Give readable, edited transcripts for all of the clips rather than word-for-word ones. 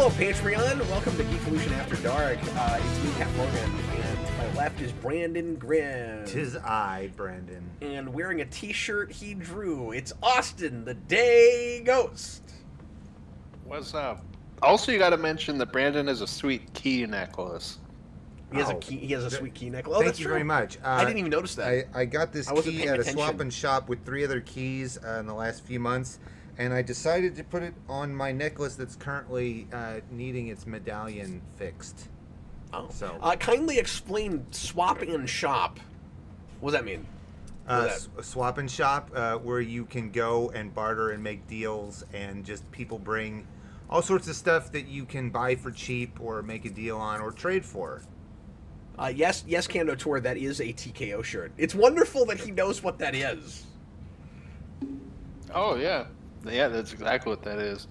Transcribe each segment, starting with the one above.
Hello, Patreon. Welcome to Geekvolution After Dark. It's me, Pat Morgan, and to my left is Brandon Grimm. 'Tis I, Brandon. And wearing a t-shirt he drew, it's Austin, the Day Ghost. What's up? Also, you got to mention that Brandon has a sweet key necklace. He has a key. He has a sweet key necklace. Oh, Thank that's you true. very much. I didn't even notice that. I got this wasn't key paying at a attention. swap and shop with 3 other keys in the last few months, and I decided to put it on my necklace that's currently needing its medallion fixed. Oh. So, kindly explain swap and shop. What does that mean? swap and shop, where you can go and barter and make deals, and just people bring all sorts of stuff that you can buy for cheap or make a deal on or trade for. Yes, Kando Tour, that is a TKO shirt. It's wonderful that he knows what that is. Oh, yeah. Yeah, that's exactly what that is.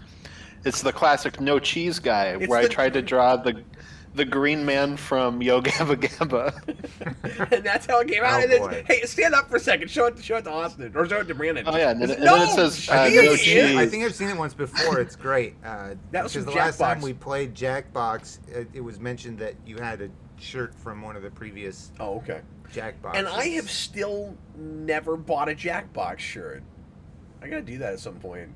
It's the classic no cheese guy, It's where I the- tried to draw the green man from Yo Gabba Gabba. And that's how it came out. Oh, And then, boy. hey, stand up for a second. Show it to Austin. Or show it to Brandon. Oh, yeah, and then it says I think, no I've seen it, cheese. I think I've seen it once before. It's great. That was because from the last time Jackbox. we played Jackbox, it was mentioned that you had a shirt from one of the previous Oh, okay. Jackboxes. And I have still never bought a Jackbox shirt. I gotta do that at some point.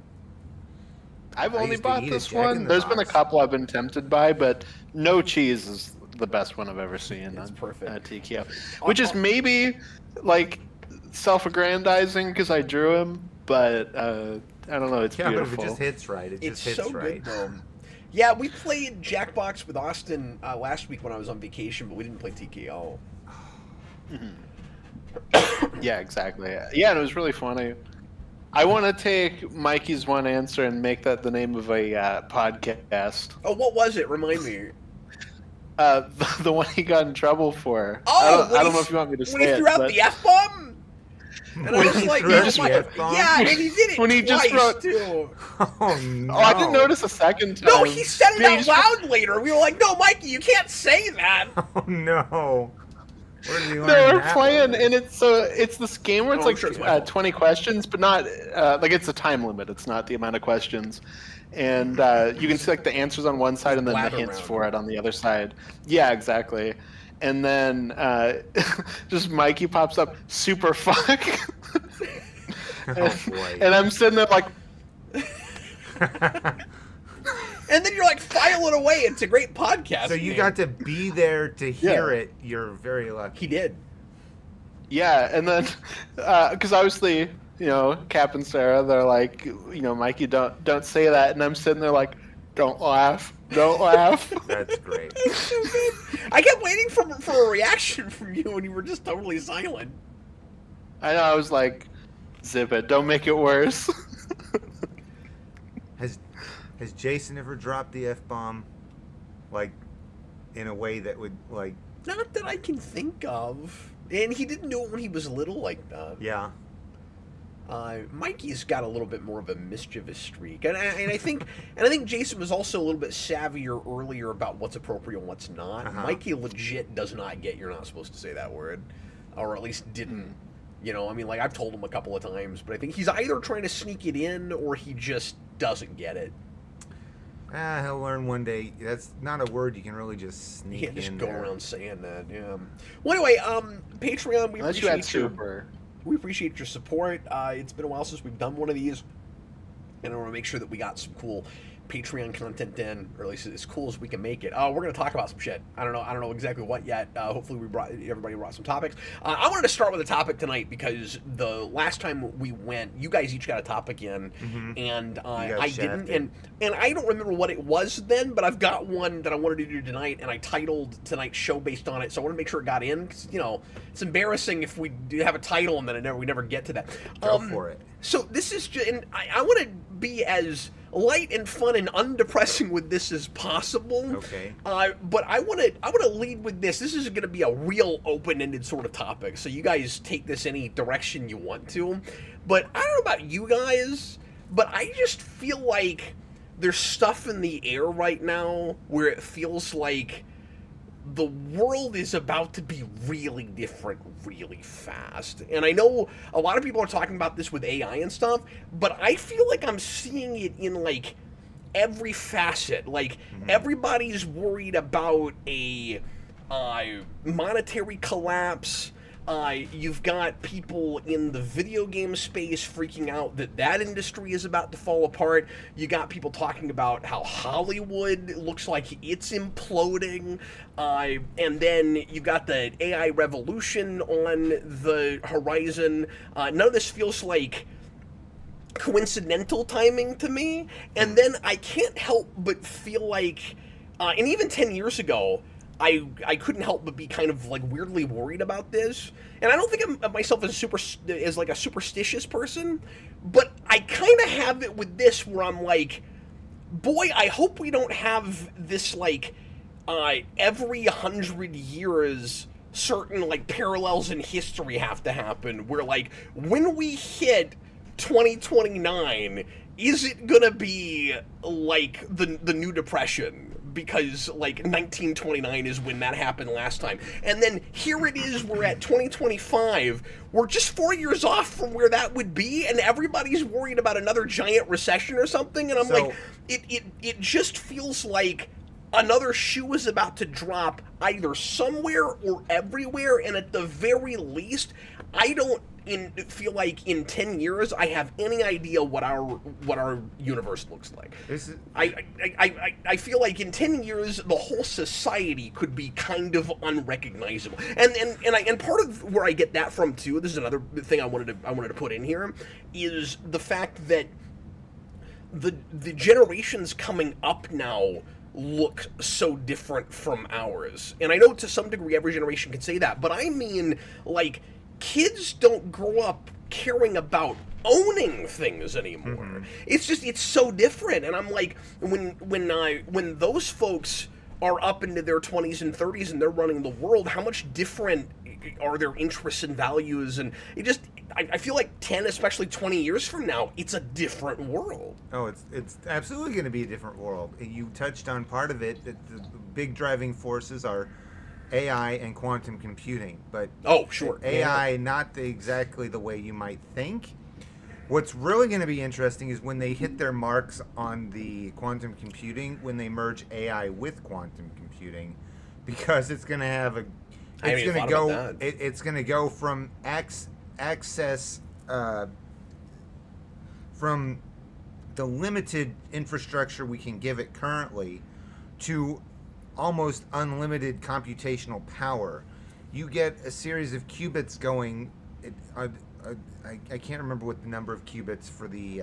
I've I only used to bought eat this at Jack in one. the There's been a Box. couple I've been tempted by, but no cheese is the best one I've ever seen It's on perfect. TKO. Which is maybe, like, self-aggrandizing because I drew him, but I don't know, it's Yeah, beautiful. but if it just hits right, it It's just hits so right. good, though. Yeah, we played Jackbox with Austin last week when I was on vacation, but we didn't play TKO. Yeah, exactly. Yeah, and it was really funny. I want to take Mikey's one answer and make that the name of a podcast. Oh, what was it? Remind me. The one he got in trouble for. Oh, I don't know if you want me to when he say threw it. out but the F-bomb? And I When was he like, threw oh out the my- F-bomb? yeah, and he did it When he twice, just wrote- too. Oh no! Oh, I didn't notice a second time. No, he said it Yeah, he out just- loud later. We were like, no, Mikey, you can't say that. Oh no! Where did he learn No, we're that playing, one? and it's this game where it's Oh, I'm sure it's my like fault. 20 questions, but not like it's a time limit. It's not the amount of questions, and you can see like the answers on one side and then the blather hints around. for it on the other side. Yeah, exactly. And then just Mikey pops up, super fuck, Oh boy! and I'm sitting there like, And then you're like, file it away. It's a great podcast. So you man. got to be there to hear Yeah. it. You're very lucky. He did. yeah, and then because obviously, Cap and Sarah, they're like, Mikey, don't say that, and I'm sitting there like, don't laugh, don't laugh. That's great. It's so good. I kept waiting for a reaction from you, and you were just totally silent. I know, I was like, zip it, don't make it worse. Has Jason ever dropped the F-bomb, like, in a way that would, like, Not that I can think of. And he didn't do it when he was little like that. yeah? Mikey's got a little bit more of a mischievous streak, and I think Jason was also a little bit savvier earlier about what's appropriate and what's not. Uh-huh. Mikey legit does not get you're not supposed to say that word, or at least didn't. I mean, like I've told him a couple of times, but I think he's either trying to sneak it in or he just doesn't get it. He'll learn one day. That's not a word you can really just He sneak can't just in go there. around saying that. Yeah. Well, anyway, Patreon, we Unless you had appreciate your super. We appreciate your support. It's been a while since we've done one of these, and I want to make sure that we got some cool Patreon content in, or at least as cool as we can make it. We're going to talk about some shit. I don't know exactly what yet. Hopefully, everybody brought some topics. I wanted to start with a topic tonight because the last time we went, you guys each got a topic in, and I didn't, and I don't remember what it was then, but I've got one that I wanted to do tonight, and I titled tonight's show based on it. So I want to make sure it got in because it's embarrassing if we do have a title and then we never get to that. Go for it. So this is just, and I want to be as light and fun and undepressing with this as possible. Okay. But I want to lead with this. This is going to be a real open-ended sort of topic. So you guys take this any direction you want to. But I don't know about you guys, but I just feel like there's stuff in the air right now where it feels like the world is about to be really different really fast. And I know a lot of people are talking about this with AI and stuff, but I feel like I'm seeing it in like every facet. Like, everybody's worried about a monetary collapse. You've got people in the video game space freaking out that industry is about to fall apart. You got people talking about how Hollywood looks like it's imploding. And then you got the AI revolution on the horizon. None of this feels like coincidental timing to me. And then I can't help but feel like, and even 10 years ago, I couldn't help but be kind of like weirdly worried about this, and I don't think of myself as like a superstitious person, but I kind of have it with this where I'm like, boy, I hope we don't have this like every 100 years certain like parallels in history have to happen where like when we hit 2029, is it gonna be like the new depression? Because like 1929 is when that happened last time, and then here it is, we're at 2025, we're just 4 years off from where that would be, and everybody's worried about another giant recession or something, and I'm like, it just feels like another shoe is about to drop either somewhere or everywhere, and at the very least, I don't feel like in 10 years I have any idea what our universe looks like. I feel like in 10 years the whole society could be kind of unrecognizable. And part of where I get that from too, this is another thing I wanted to put in here, is the fact that the generations coming up now look so different from ours. And I know to some degree every generation can say that, but I mean, like, kids don't grow up caring about owning things anymore. It's so different, and I'm like, when those folks are up into their 20s and 30s and they're running the world, how much different are their interests and values? And I feel like 10, especially 20 years from now, it's a different world. Oh, it's absolutely going to be a different world. You touched on part of it, that the big driving forces are AI and quantum computing, but AI not exactly the way you might think. What's really going to be interesting is when they hit their marks on the quantum computing, when they merge AI with quantum computing, because it's going to have it's going to go from access from the limited infrastructure we can give it currently to almost unlimited computational power. You get a series of qubits going. I can't remember what the number of qubits for the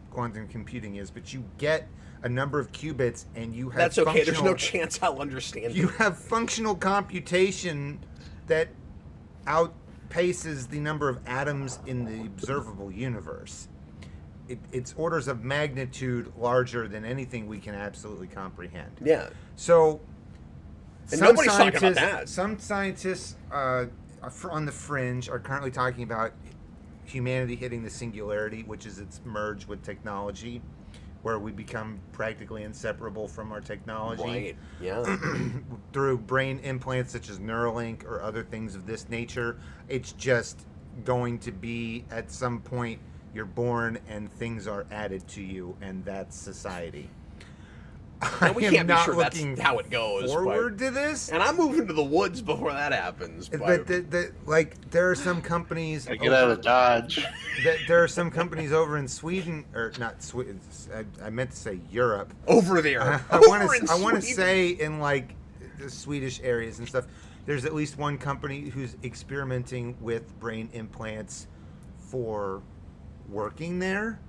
quantum computing is, but you get a number of qubits, and you have that's okay. There's no chance I'll understand. You have functional computation that outpaces the number of atoms in the observable universe. It's orders of magnitude larger than anything we can absolutely comprehend. Yeah. So. And nobody's talking about that. Some scientists on the fringe are currently talking about humanity hitting the singularity, which is its merge with technology, where we become practically inseparable from our technology. Right, yeah. Through brain implants such as Neuralink or other things of this nature. It's just going to be, at some point, you're born and things are added to you, and that's society. Now, we can't be sure that's how it goes. Forward to this, and I'm moving to the woods before that happens. But there are some companies. Get out of Dodge. There are some companies over in Sweden, or not Sweden. I meant to say Europe. Over there. I want to say in like the Swedish areas and stuff. There's at least one company who's experimenting with brain implants for working there,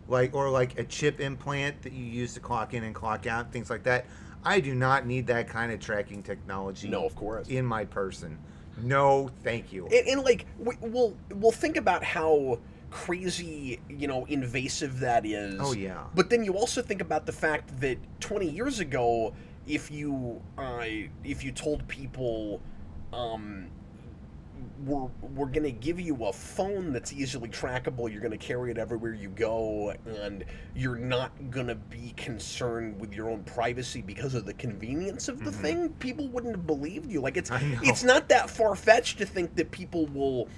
like a chip implant that you use to clock in and clock out, things like that. I do not need that kind of tracking technology. No, of course. In my person, no, thank you. And like we'll think about how crazy, invasive that is. Oh yeah. But then you also think about the fact that 20 years ago, if you told people we're gonna give you a phone that's easily trackable. You're gonna carry it everywhere you go, and you're not gonna be concerned with your own privacy because of the convenience of the thing. People wouldn't have believed you. Like it's not that far fetched to think that people will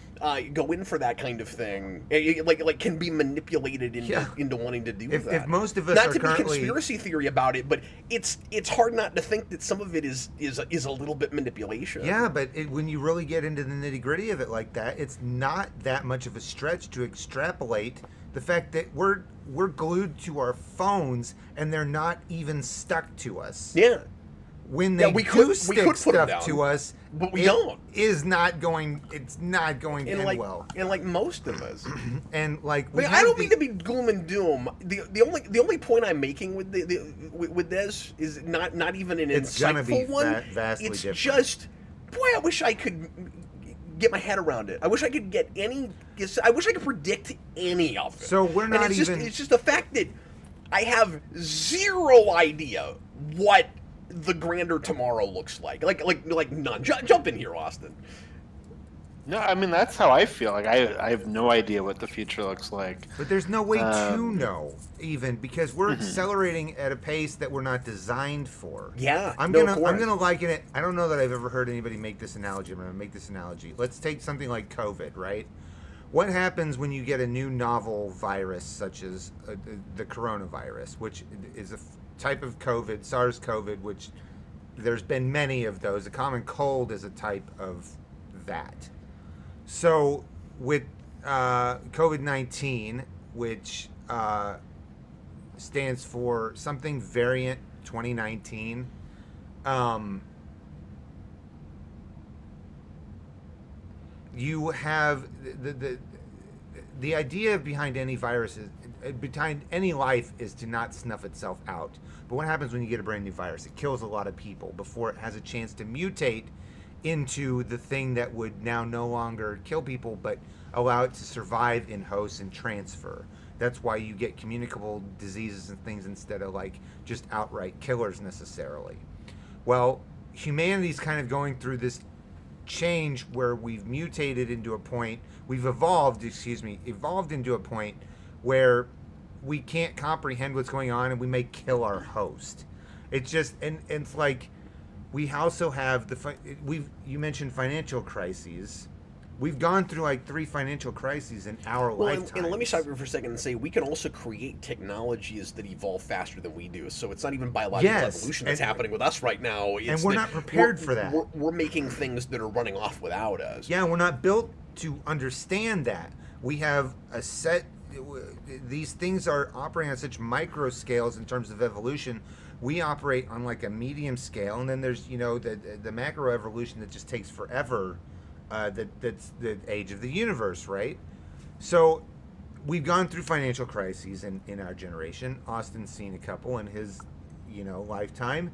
go in for that kind of thing. Like can be manipulated into wanting to do that. If most of us not are to currently... be conspiracy theory about it, but it's hard not to think that some of it is a little bit manipulation. Yeah, but when you really get into the nitty-gritty of it like that, it's not that much of a stretch to extrapolate the fact that we're glued to our phones and they're not even stuck to us. Yeah. When they do stick stuff to us, but we don't. It's not going to end well. And like most of us. And like I don't mean to be gloom and doom. The only point I'm making with with this is not even an insightful one. Vastly it's different. just, boy, I wish I could get my head around it. I wish I could I wish I could predict any of it. So we're not it's just the fact that I have zero idea what the grander tomorrow looks like none. Jump in here, Austin. No, I mean that's how I feel. Like I have no idea what the future looks like. But there's no way to know, even because we're accelerating at a pace that we're not designed for. Yeah, I'm gonna liken it. I don't know that I've ever heard anybody make this analogy. I'm gonna make this analogy. Let's take something like COVID, right? What happens when you get a new novel virus, such as the coronavirus, which is a type of COVID, SARS-CoV, which there's been many of those. A common cold is a type of that. So with COVID-19, which stands for something variant 2019, you have the idea behind any virus is, behind any life, is to not snuff itself out. But what happens when you get a brand new virus? It kills a lot of people before it has a chance to mutate into the thing that would now no longer kill people, but allow it to survive in hosts and transfer. That's why you get communicable diseases and things instead of like just outright killers necessarily. Well, humanity's kind of going through this change where we've mutated into a point, evolved into a point where we can't comprehend what's going on and we may kill our host. It's just, and it's like, we also have you mentioned financial crises. We've gone through like 3 financial crises in our lifetime. And let me stop you for a second and say we can also create technologies that evolve faster than we do. So it's not even biological evolution that's happening with us right now. And we're not prepared for that. We're making things that are running off without us. Yeah, we're not built to understand that. We have a set. These things are operating on such micro scales in terms of evolution. We operate on like a medium scale, and then there's the macro evolution that just takes forever. That's the age of the universe, right? So we've gone through financial crises in our generation. Austin's seen a couple in his lifetime,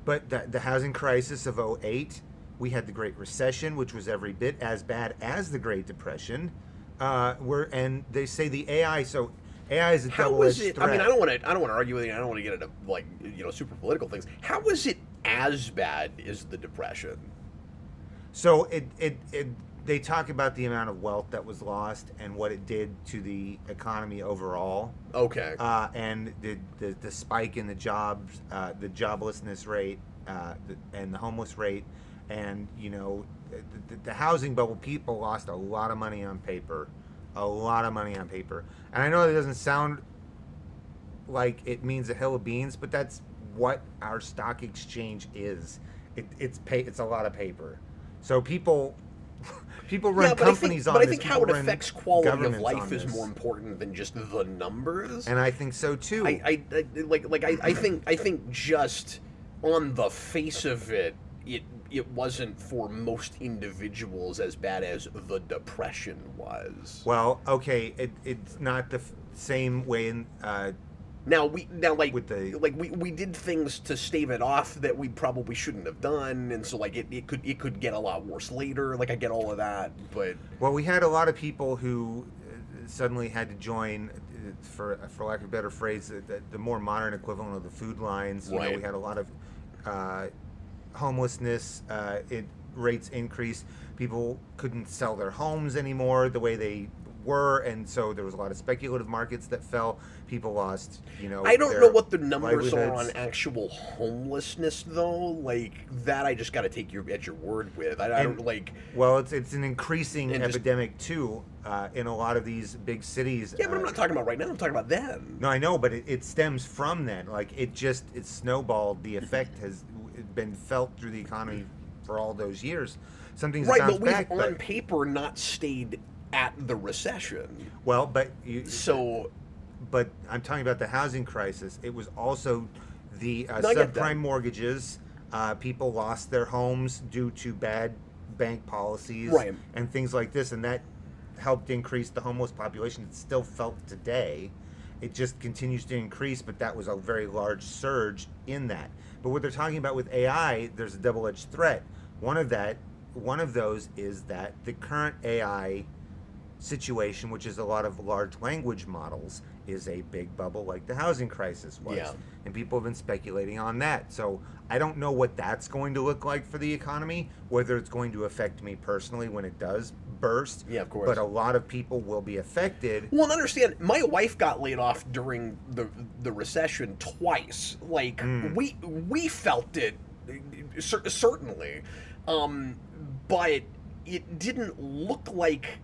but the housing crisis of 2008, we had the Great Recession, which was every bit as bad as the Great Depression. And they say the AI. So AI is a double-edged threat. I mean, I don't want to argue with you. I don't want to get into like super political things. How was it as bad as the Depression? So they talk about the amount of wealth that was lost and what it did to the economy overall. Okay. And the spike in the jobs, the joblessness rate, and the homeless rate, and the housing bubble. People lost a lot of money on paper, And I know that doesn't sound like it means a hill of beans, but that's what our stock exchange is. It's a lot of paper. So people run companies on this. But I think how it affects quality of life is more important than just the numbers. And I think so too. I think just on the face of it, it wasn't for most individuals as bad as the Depression was. Well, okay, it's not the same way in. We did things to stave it off that we probably shouldn't have done, and so like it could get a lot worse later. Like I get all of that, but we had a lot of people who suddenly had to join, for lack of a better phrase, the more modern equivalent of the food lines. Right. We had a lot of homelessness. rates increased, people couldn't sell their homes anymore the way they were, and so there was a lot of speculative markets that fell. People lost, I don't know what the numbers are on livelihoods. actual homelessness, though. Like, that I just got to take you at your word with. I don't, like... Well, it's an increasing And just- epidemic, too, in a lot of these big cities. Yeah, but I'm not talking about right now. I'm talking about then. No, I know, but it stems from then. Like, it snowballed. The effect has been felt through the economy for all those years. Some things Right, have but bounced we've, back, on paper, not stayed at the recession. well, but But I'm talking about the housing crisis. It was also the No, I get that. subprime mortgages. People lost their homes due to bad bank policies Right. and things like this, and that helped increase the homeless population. It's still felt today. It just continues to increase, but that was a very large surge in that. But what they're talking about with AI, there's a double-edged threat. One of those is that the current AI situation, which is a lot of large language models, is a big bubble like the housing crisis was. Yeah. And people have been speculating on that. So I don't know what that's going to look like for the economy, whether it's going to affect me personally when it does burst. Yeah, of course. But a lot of people will be affected. Well, and understand, my wife got laid off during the recession twice. Like, we felt it, certainly. But it didn't look like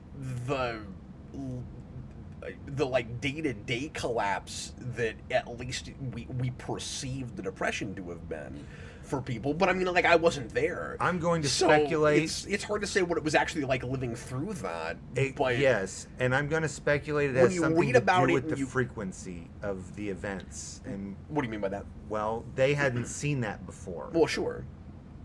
the like day-to-day collapse that at least we perceived the depression to have been for people. But I mean, like, I wasn't there. I'm going to So speculate. it's hard to say what it was actually like living through that. But Yes, and I'm going to speculate it when has you something read to about do it with and the you- frequency of the events. And, what do you mean by that? well, they hadn't seen that before. Well, sure.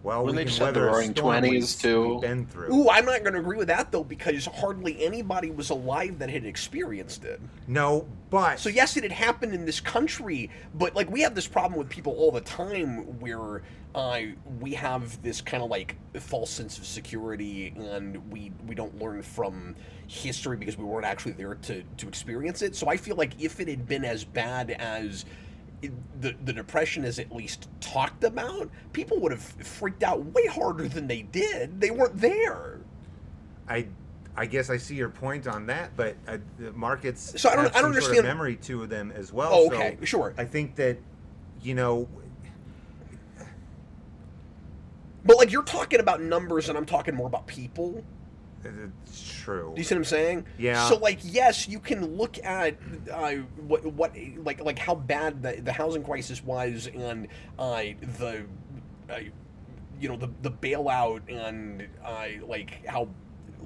Well, When we they can just had the weather a roaring storm 20s too. we've been through. Ooh, I'm not going to agree with that, though, because hardly anybody was alive that had experienced it. No, but So, yes, it had happened in this country, but, like, we have this problem with people all the time where we have this kind of, like, false sense of security, and we don't learn from history because we weren't actually there to experience it. So I feel like if it had been as bad as the depression is at least talked about, people would have freaked out way harder than they did. They weren't there. I guess I see your point on that, but the markets So I don't have some sort understand- of memory to them as well. Oh, okay, so sure. I think that, you know, But, like, you're talking about numbers, and I'm talking more about people. it's true. Do you see what I'm saying? Yeah. So, like, yes, you can look at what like how bad the housing crisis was, and the the bailout, and like how,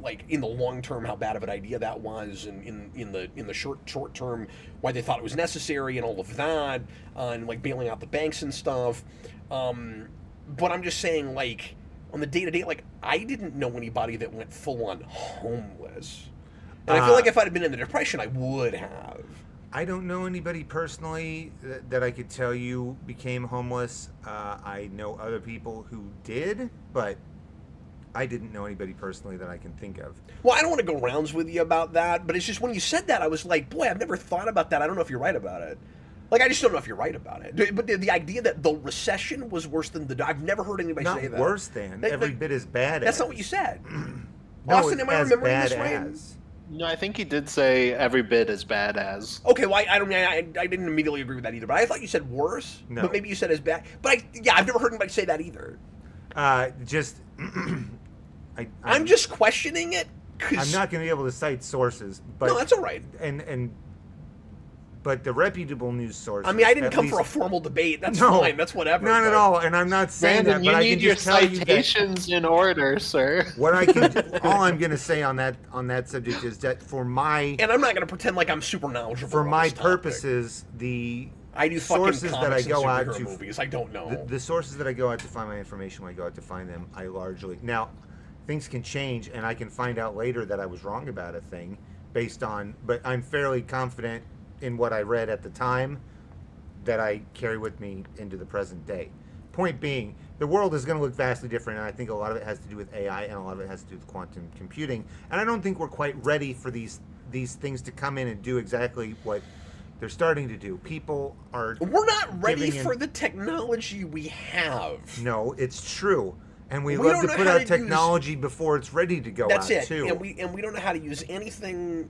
like, in the long term how bad of an idea that was, and in the short term why they thought it was necessary, and all of that, and like bailing out the banks and stuff. But I'm just saying, like, on the day-to-day, like, I didn't know anybody that went full-on homeless. And I feel like if I'd have been in the Depression, I would have. I don't know anybody personally that I could tell you became homeless. I know other people who did, but I didn't know anybody personally that I can think of. Well, I don't want to go rounds with you about that, but it's just when you said that, I was like, boy, I've never thought about that. I don't know if you're right about it. Like, I just don't know if you're right about it. But the idea that the recession was worse than I've never heard anybody Not say that. worse than, every bit as bad as. That's not what you said. No, Austin, am I as remembering bad this right? as. No, I think he did say every bit as bad as. Okay, well, I didn't immediately agree with that either, but I thought you said worse. No. But maybe you said as bad. But I've never heard anybody say that either. Just, I'm just questioning it. I'm not going to be able to cite sources, but No, that's all right. But the reputable news sources. I mean, I didn't at come for a least- formal debate. That's No, fine. That's whatever. Not at but- all, and I'm not saying Brandon, that, you but I need can your just tell you that citations in order, sir. what I can. All I'm going to say on that subject is that for my And I'm not going to pretend like I'm super knowledgeable. for on my this topic. purposes, the I do fucking sources comics that I and go out superhero to movies. I don't know. the sources that I go out to find my information, when I go out to find them, I largely now things can change, and I can find out later that I was wrong about a thing based on. But I'm fairly confident in what I read at the time that I carry with me into the present day. Point being, the world is going to look vastly different, and I think a lot of it has to do with AI, and a lot of it has to do with quantum computing. And I don't think we're quite ready for these things to come in and do exactly what they're starting to do. People are We're not ready giving in- for the technology we have. No, it's true. And we love to put out technology before it's ready to go out, too. And we don't know how to use anything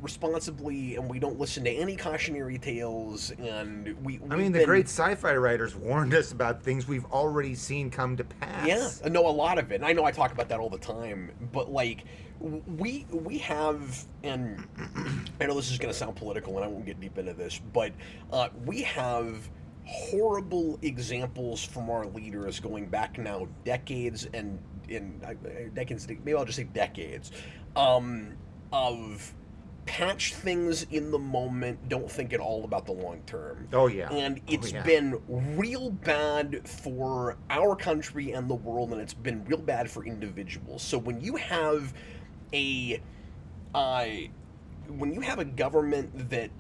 responsibly, and we don't listen to any cautionary tales. And the great sci-fi writers warned us about things we've already seen come to pass. Yeah, I know a lot of it. And I know I talk about that all the time. But, like, we have, and I know this is going to sound political, and I won't get deep into this, but we have horrible examples from our leaders going back now decades and decades, maybe I'll just say decades, of patch things in the moment, don't think at all about the long term. Oh yeah. And it's been real bad for our country and the world, and it's been real bad for individuals. So when you have a government that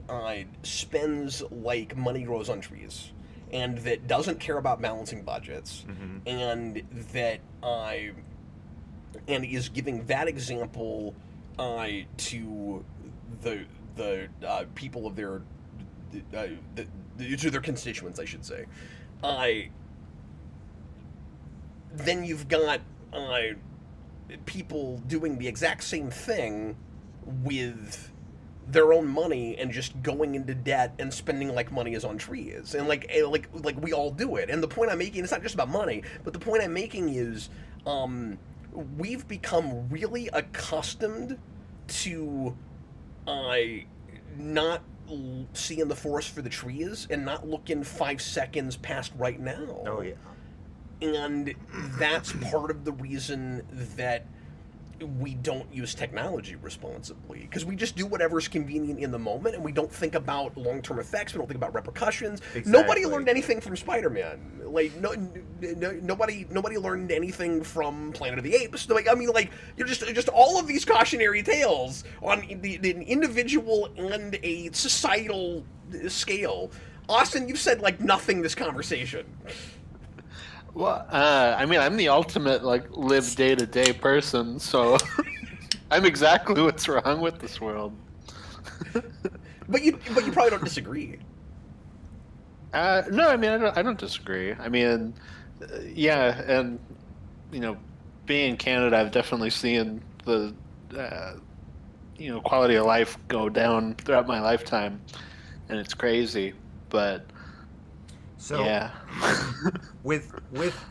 spends like money grows on trees, and that doesn't care about balancing budgets, and that and is giving that example to the people of their to their constituents, I should say, then you've got people doing the exact same thing with their own money and just going into debt and spending like money is on trees, and like we all do it. And the point I'm making, it's not just about money, but the point I'm making is we've become really accustomed to not seeing the forest for the trees and not looking 5 seconds past right now. Oh yeah. And that's part of the reason that we don't use technology responsibly, because we just do whatever's convenient in the moment, and we don't think about long-term effects. We don't think about repercussions. Exactly. Nobody learned anything from Spider-Man. Like nobody learned anything from Planet of the Apes. Like, I mean, like, you're just all of these cautionary tales on the individual and a societal scale. Austin, you've said like nothing this conversation. Well, I mean, I'm the ultimate, like, live day-to-day person, so I'm exactly what's wrong with this world. But you probably don't disagree. No, I mean, I don't disagree. I mean, yeah, and, you know, being in Canada, I've definitely seen the, quality of life go down throughout my lifetime, and it's crazy, but... So, yeah. with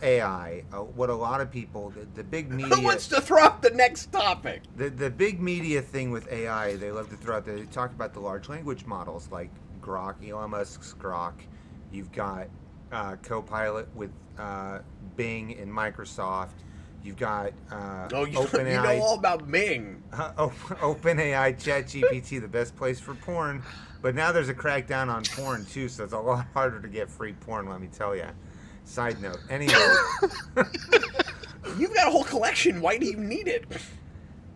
AI, what a lot of people, the big media... Who wants to throw out the next topic? The big media thing with AI, they love to throw out, they talk about the large language models like Grok, Elon Musk's Grok. You've got Copilot with Bing and Microsoft. You've got OpenAI. You know all about Bing. OpenAI, ChatGPT, the best place for porn. But now there's a crackdown on porn, too, so it's a lot harder to get free porn, let me tell you. Side note. Anyway. You've got a whole collection. Why do you need it?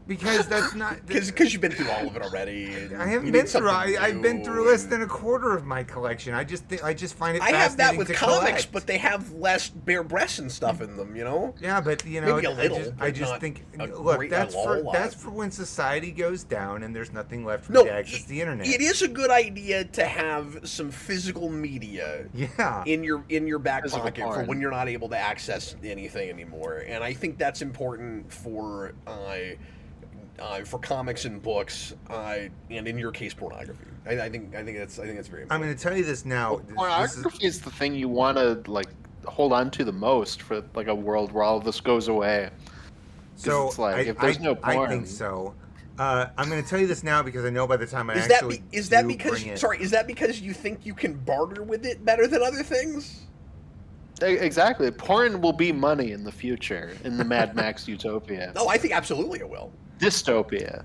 Because that's not... Because you've been through all of it already. I haven't been through... I've been through less than a quarter of my collection. I just find it fascinating to collect. I have that with comics, but they have less bare breasts and stuff in them, you know? Yeah, but, you know... Maybe a little, I just think... Look, that's for when society goes down and there's nothing left for you to access the internet. It is a good idea to have some physical media in your back pocket for when you're not able to access anything anymore. And I think that's important for comics and books, and in your case, pornography. I think that's very important. I'm going to tell you this now. Pornography is the thing you want to like hold on to the most for like a world where all of this goes away. So it's like, if there's no porn, I think so. I'm going to tell you this now because I know by the time is that because you think you can barter with it better than other things? Exactly. Porn will be money in the future in the Mad Max utopia. Oh, I think absolutely it will. Dystopia.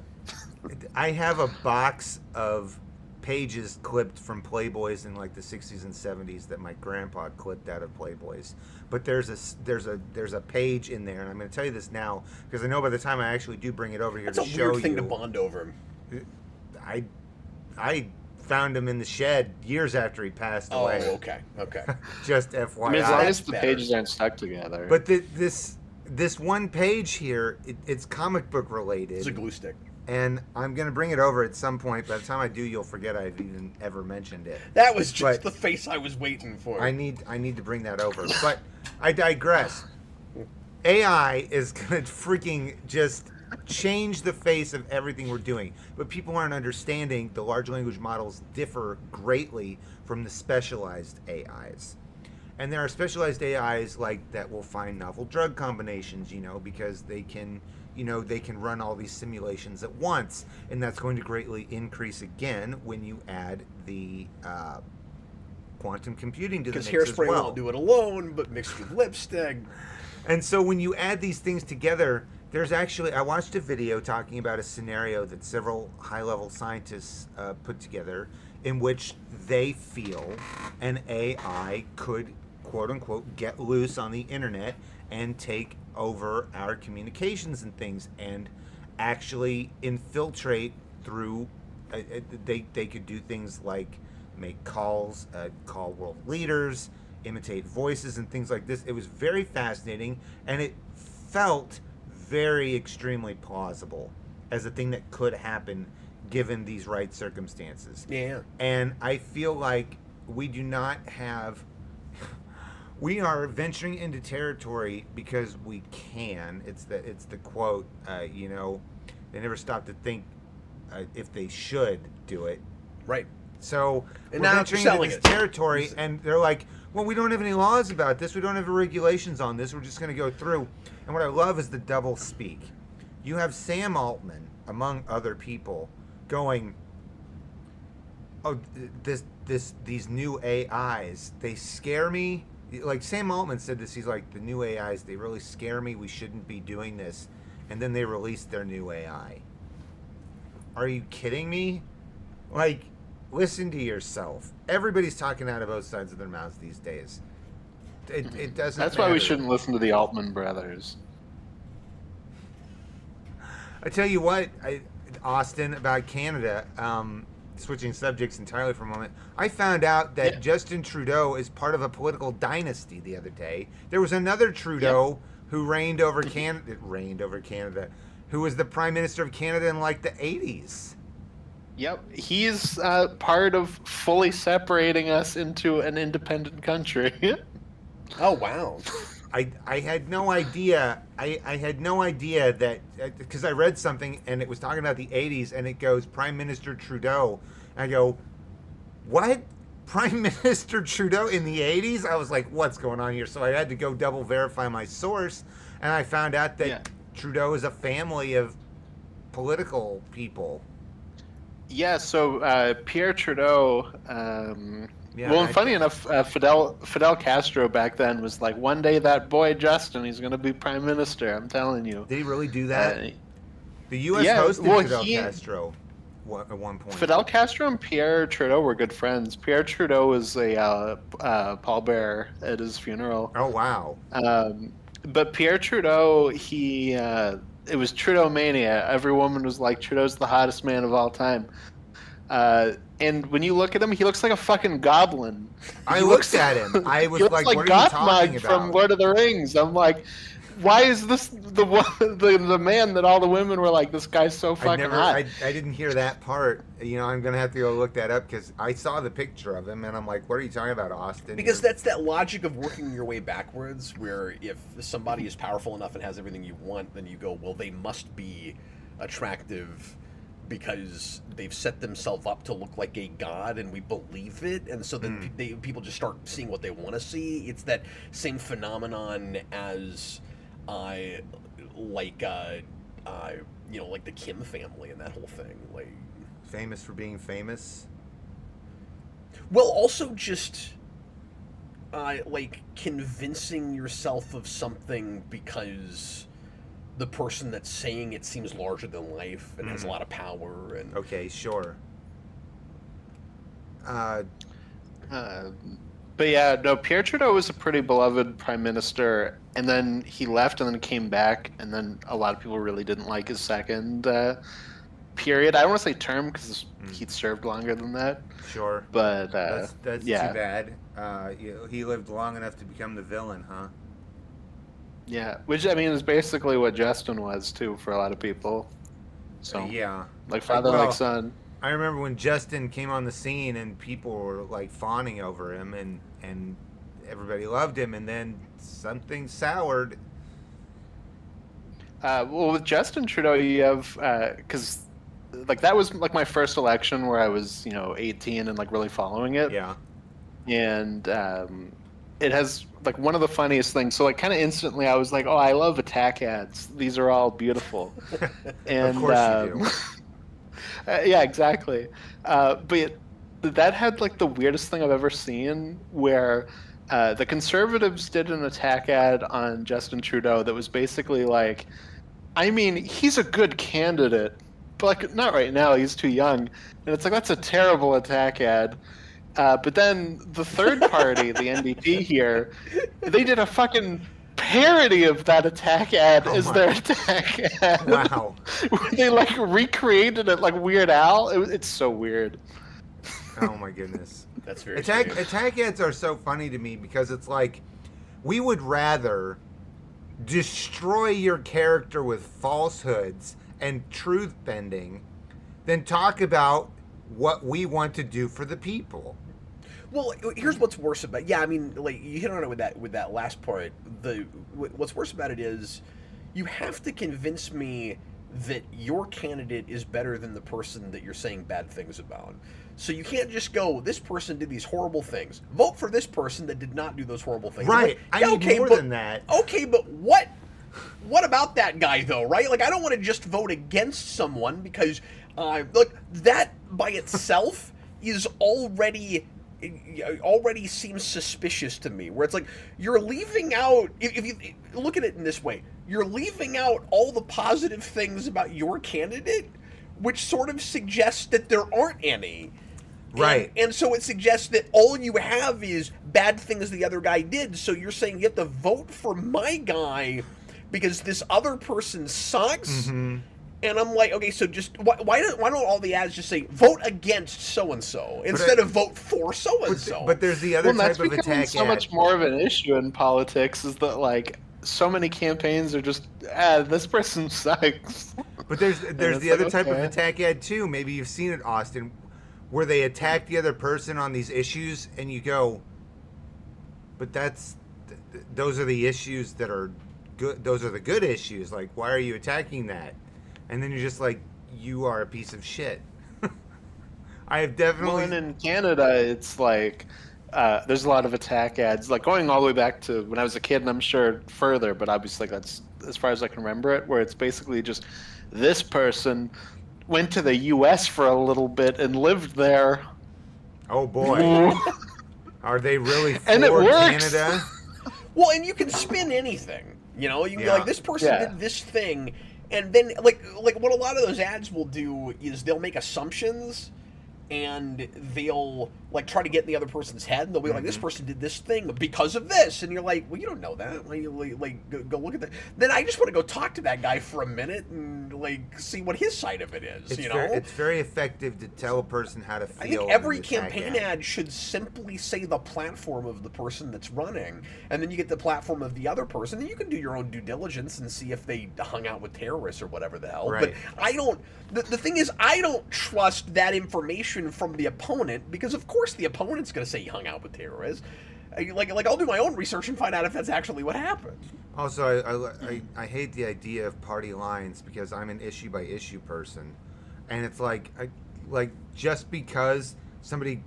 I have a box of pages clipped from Playboys in like the 60s and 70s that my grandpa clipped out of Playboys. But there's a page in there, and I'm going to tell you this now because I know by the time I actually do bring it over here to show you. That's a weird thing to bond over. I found him in the shed years after he passed away. Oh, okay. Just FYI. I mean, as long as the pages aren't stuck together. But this one page here, it's comic book related. It's a glue stick. And I'm going to bring it over at some point. By the time I do, you'll forget I've even ever mentioned it. That was just the face I was waiting for. I need to bring that over. But I digress. AI is going to freaking just change the face of everything we're doing. But people aren't understanding the large language models differ greatly from the specialized AIs. And there are specialized AIs like that will find novel drug combinations, because they can, they can run all these simulations at once. And that's going to greatly increase again when you add the quantum computing to the mix as well. Because hairspray won't do it alone, but mixed with lipstick. And so when you add these things together, there's actually, I watched a video talking about a scenario that several high-level scientists put together in which they feel an AI could, quote-unquote, get loose on the internet and take over our communications and things and actually infiltrate through, they could do things like make calls, call world leaders, imitate voices and things like this. It was very fascinating, and it felt very extremely plausible as a thing that could happen given these right circumstances. Yeah. And I feel like we do not have, we are venturing into territory because we can. It's the quote, they never stop to think if they should do it. Right. So and we're now venturing into this territory, and they're like, well, we don't have any laws about this. We don't have regulations on this. We're just going to go through. And what I love is the double speak. You have Sam Altman, among other people, going, oh, these new AIs, they scare me. Like Sam Altman said this, he's like, the new AIs, they really scare me. We shouldn't be doing this. And then they released their new AI. Are you kidding me? Like, listen to yourself. Everybody's talking out of both sides of their mouths these days. It doesn't That's matter. why we shouldn't listen to the Altman brothers. I tell you what, Austin, about Canada, switching subjects entirely for a moment, I found out that Justin Trudeau is part of a political dynasty the other day. There was another Trudeau who reigned over Canada, who was the Prime Minister of Canada in like the 80s. Yep, he's part of fully separating us into an independent country. Oh, wow. I had no idea. I had no idea that, because I read something and it was talking about the 80s and it goes Prime Minister Trudeau. And I go, what? Prime Minister Trudeau in the 80s? I was like, what's going on here? So I had to go double verify my source, and I found out that Trudeau is a family of political people. Yeah, so Pierre Trudeau, funny enough, Fidel Castro back then was like, one day that boy Justin, he's going to be prime minister, I'm telling you. Did he really do that? The U.S. hosted Fidel Castro at one point. Fidel Castro and Pierre Trudeau were good friends. Pierre Trudeau was a pallbearer at his funeral. Oh, wow. But Pierre Trudeau, it was Trudeau mania. Every woman was like, Trudeau's the hottest man of all time. And when you look at him, he looks like a fucking goblin. I looked at him. I was like, what are you talking about? From Lord of the Rings. I'm like, why is this the man that all the women were like, this guy's so fucking hot? I didn't hear that part. I'm going to have to go look that up because I saw the picture of him and I'm like, what are you talking about, Austin? Because that's that logic of working your way backwards, where if somebody is powerful enough and has everything you want, then you go, well, they must be attractive because they've set themselves up to look like a god and we believe it, and so then people just start seeing what they want to see. It's that same phenomenon as like the Kim family and that whole thing, like famous for being famous. Well, also just like convincing yourself of something because the person that's saying it seems larger than life and has a lot of power. And okay, sure. But yeah, no, Pierre Trudeau was a pretty beloved prime minister, and then he left and then came back, and then a lot of people really didn't like his second period. I don't want to say term because he'd served longer than that. Sure. But that's too bad. He lived long enough to become the villain, huh? Yeah, which I mean is basically what Justin was too for a lot of people. So yeah, like father, like son. I remember when Justin came on the scene and people were like fawning over him and everybody loved him, and then something soured. Well, with Justin Trudeau, you have because like that was like my first election where I was 18 and like really following it. Yeah. And it has like one of the funniest things. So like kind of instantly, I was like, "Oh, I love attack ads. These are all beautiful." And of course you do. yeah, exactly. But that had like the weirdest thing I've ever seen, where the Conservatives did an attack ad on Justin Trudeau that was basically like, I mean, he's a good candidate, but like not right now. He's too young, and it's like that's a terrible attack ad. But then the third party, the NDP here, they did a fucking parody of that attack ad as their attack ad. Wow. They like recreated it like Weird Al. It's so weird. Oh my goodness. That's very attack ads are so funny to me because it's like we would rather destroy your character with falsehoods and truth bending than talk about what we want to do for the people. Well, here's what's worse about I mean, like you hit on it with that last part. What's worse about it is you have to convince me that your candidate is better than the person that you're saying bad things about. So you can't just go, this person did these horrible things. Vote for this person that did not do those horrible things. Right. Like, I need more than that. Okay, but what about that guy though, right? Like I don't want to just vote against someone because look, that by itself is already seems suspicious to me, where it's like you're leaving out, if you look at it in this way, you're leaving out all the positive things about your candidate, which sort of suggests that there aren't any. Right. And so it suggests that all you have is bad things the other guy did, so you're saying you have to vote for my guy because this other person sucks. Mm-hmm. And I'm like, okay, so just why don't all the ads just say vote against so and so instead of vote for so and so? But there's the other type of attack so much more of an issue in politics is that like so many campaigns are just this person sucks. But there's the other type of attack ad too. Maybe you've seen it, Austin, where they attack the other person on these issues, and you go, but those are the issues that are good. Those are the good issues. Like, why are you attacking that? And then you're just like, you are a piece of shit. I have definitely. Well, and in Canada, it's like there's a lot of attack ads, like going all the way back to when I was a kid, and I'm sure further, but obviously that's as far as I can remember it, where it's basically just this person went to the U.S. for a little bit and lived there. Oh boy, are they really for and it works. Canada? Well, and you can spin anything. You can be like, this person did this thing. And then, like what a lot of those ads will do is they'll make assumptions, and they'll like try to get in the other person's head, and they'll be like, "This person did this thing because of this," and you're like, "Well, you don't know that. Go look at that." Then I just want to go talk to that guy for a minute and like see what his side of it is. It's very effective to tell a person how to feel. I think every campaign ad should simply say the platform of the person that's running, and then you get the platform of the other person, and you can do your own due diligence and see if they hung out with terrorists or whatever the hell. Right. But I don't. The thing is, I don't trust that information from the opponent because, of course, the opponent's going to say he hung out with terrorists. Like I'll do my own research and find out if that's actually what happened. Also, I hate the idea of party lines because I'm an issue by issue person, and it's like just because somebody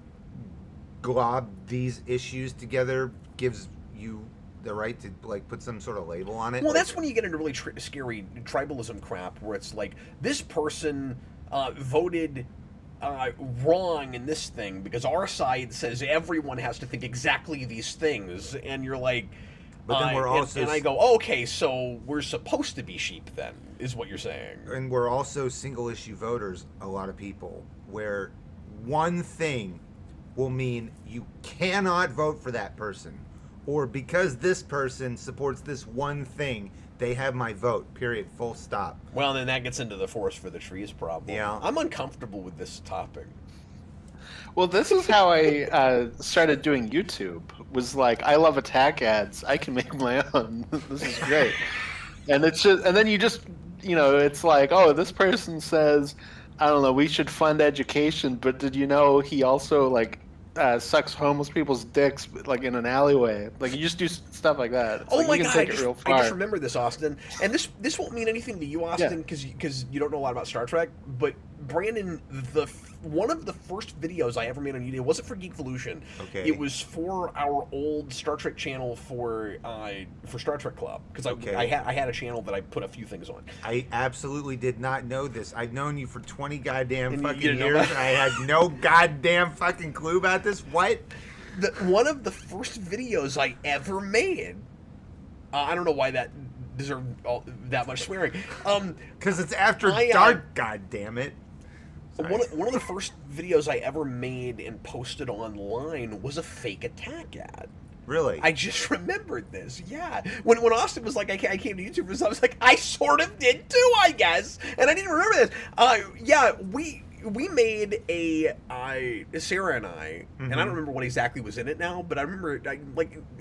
globbed these issues together gives you the right to like put some sort of label on it. Well, that's when you get into really scary tribalism crap, where it's like this person voted wrong in this thing because our side says everyone has to think exactly these things, and you're like, but then we're also and I go, okay, so we're supposed to be sheep then, is what you're saying. And we're also single issue voters, a lot of people, where one thing will mean you cannot vote for that person, or because this person supports this one thing, they have my vote, period, full stop. Well, then that gets into the forest for the trees problem. Yeah. I'm uncomfortable with this topic. Well, this is how I started doing YouTube. Was like, I love attack ads. I can make my own. This is great. And it's just, and then you just, it's like, oh, this person says, I don't know, we should fund education, but did you know he also like sucks homeless people's dicks like in an alleyway. Like you just do stuff like that. It's Oh like, my you can god! take it real far. I just remember this, Austin, and this won't mean anything to you, Austin, because you don't know a lot about Star Trek. But Brandon, one of the first videos I ever made on YouTube wasn't for Geekvolution. Okay. It was for our old Star Trek channel for Star Trek Club, because I had a channel that I put a few things on. I absolutely did not know this. I've known you for 20 goddamn fucking years, and I had no goddamn fucking clue about this. What? One of the first videos I ever made. I don't know why that deserved that much swearing. Because it's after dark. God damn it. One of the first videos I ever made and posted online was a fake attack ad. Really? I just remembered this. Yeah. When Austin was like, I came to YouTube, I was like, I sort of did too, I guess. And I didn't remember this. Yeah, we made Sarah and I, and I don't remember what exactly was in it now, but I remember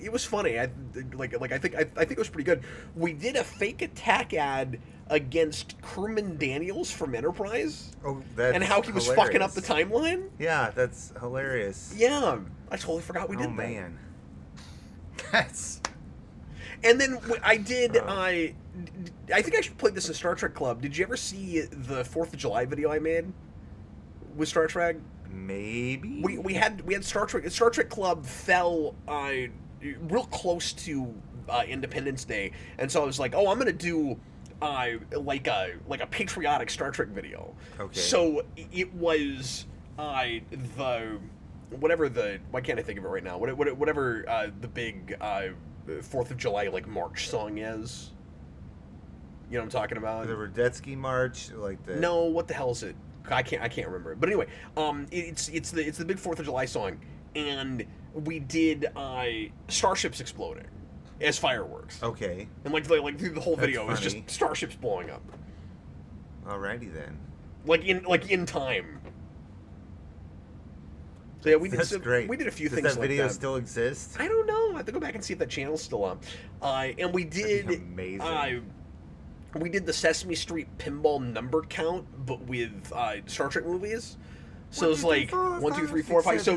it was funny. I think it was pretty good. We did a fake attack ad against Crewman Daniels from Enterprise. Oh, that's and how he was fucking up the timeline. Yeah, that's hilarious. Yeah, I totally forgot we did that. Oh man, that's. And then I did. I think I should play this in Star Trek Club. Did you ever see the 4th of July video I made with Star Trek? Maybe. We had Star Trek. Star Trek Club fell real close to Independence Day, and so I was like, oh, I'm gonna do like a patriotic Star Trek video. Okay. So it was why can't I think of it right now? Whatever the big 4th of July like march song is. You know what I'm talking about? The Radetzky March, like the. No, what the hell is it? I can't remember it. But anyway, it's the big 4th of July song, and we did starships exploding as fireworks. Okay. And like through the whole video, it was funny. just starships blowing up. Alrighty then. Like in time. So yeah, That's great. We did a few Does things that like video that. still exist? I don't know. I have to go back and see if that channel's still up. And we did. Amazing. We did the Sesame Street pinball number count, but with Star Trek movies. So it's like 1, 2, 3, 4, 5. So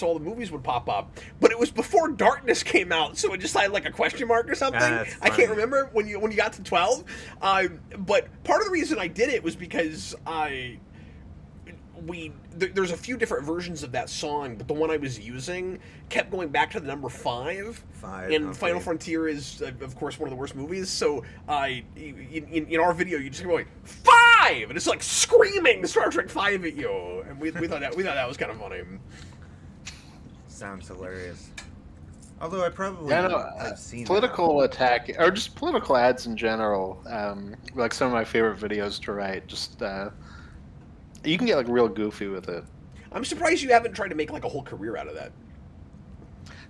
all the movies would pop up, but it was before Darkness came out, so it just had like a question mark or something. I can't remember when you got to 12. But part of the reason I did it was because there's a few different versions of that song, but the one I was using kept going back to the number 5. And Final Frontier is, of course, one of the worst movies. So in our video, you just keep going 5, and it's like screaming Star Trek 5 at you, and we thought that was kind of funny. Sounds hilarious. Although I probably have seen political attack or just political ads in general. Like some of my favorite videos to write. Just you can get like real goofy with it. I'm surprised you haven't tried to make like a whole career out of that.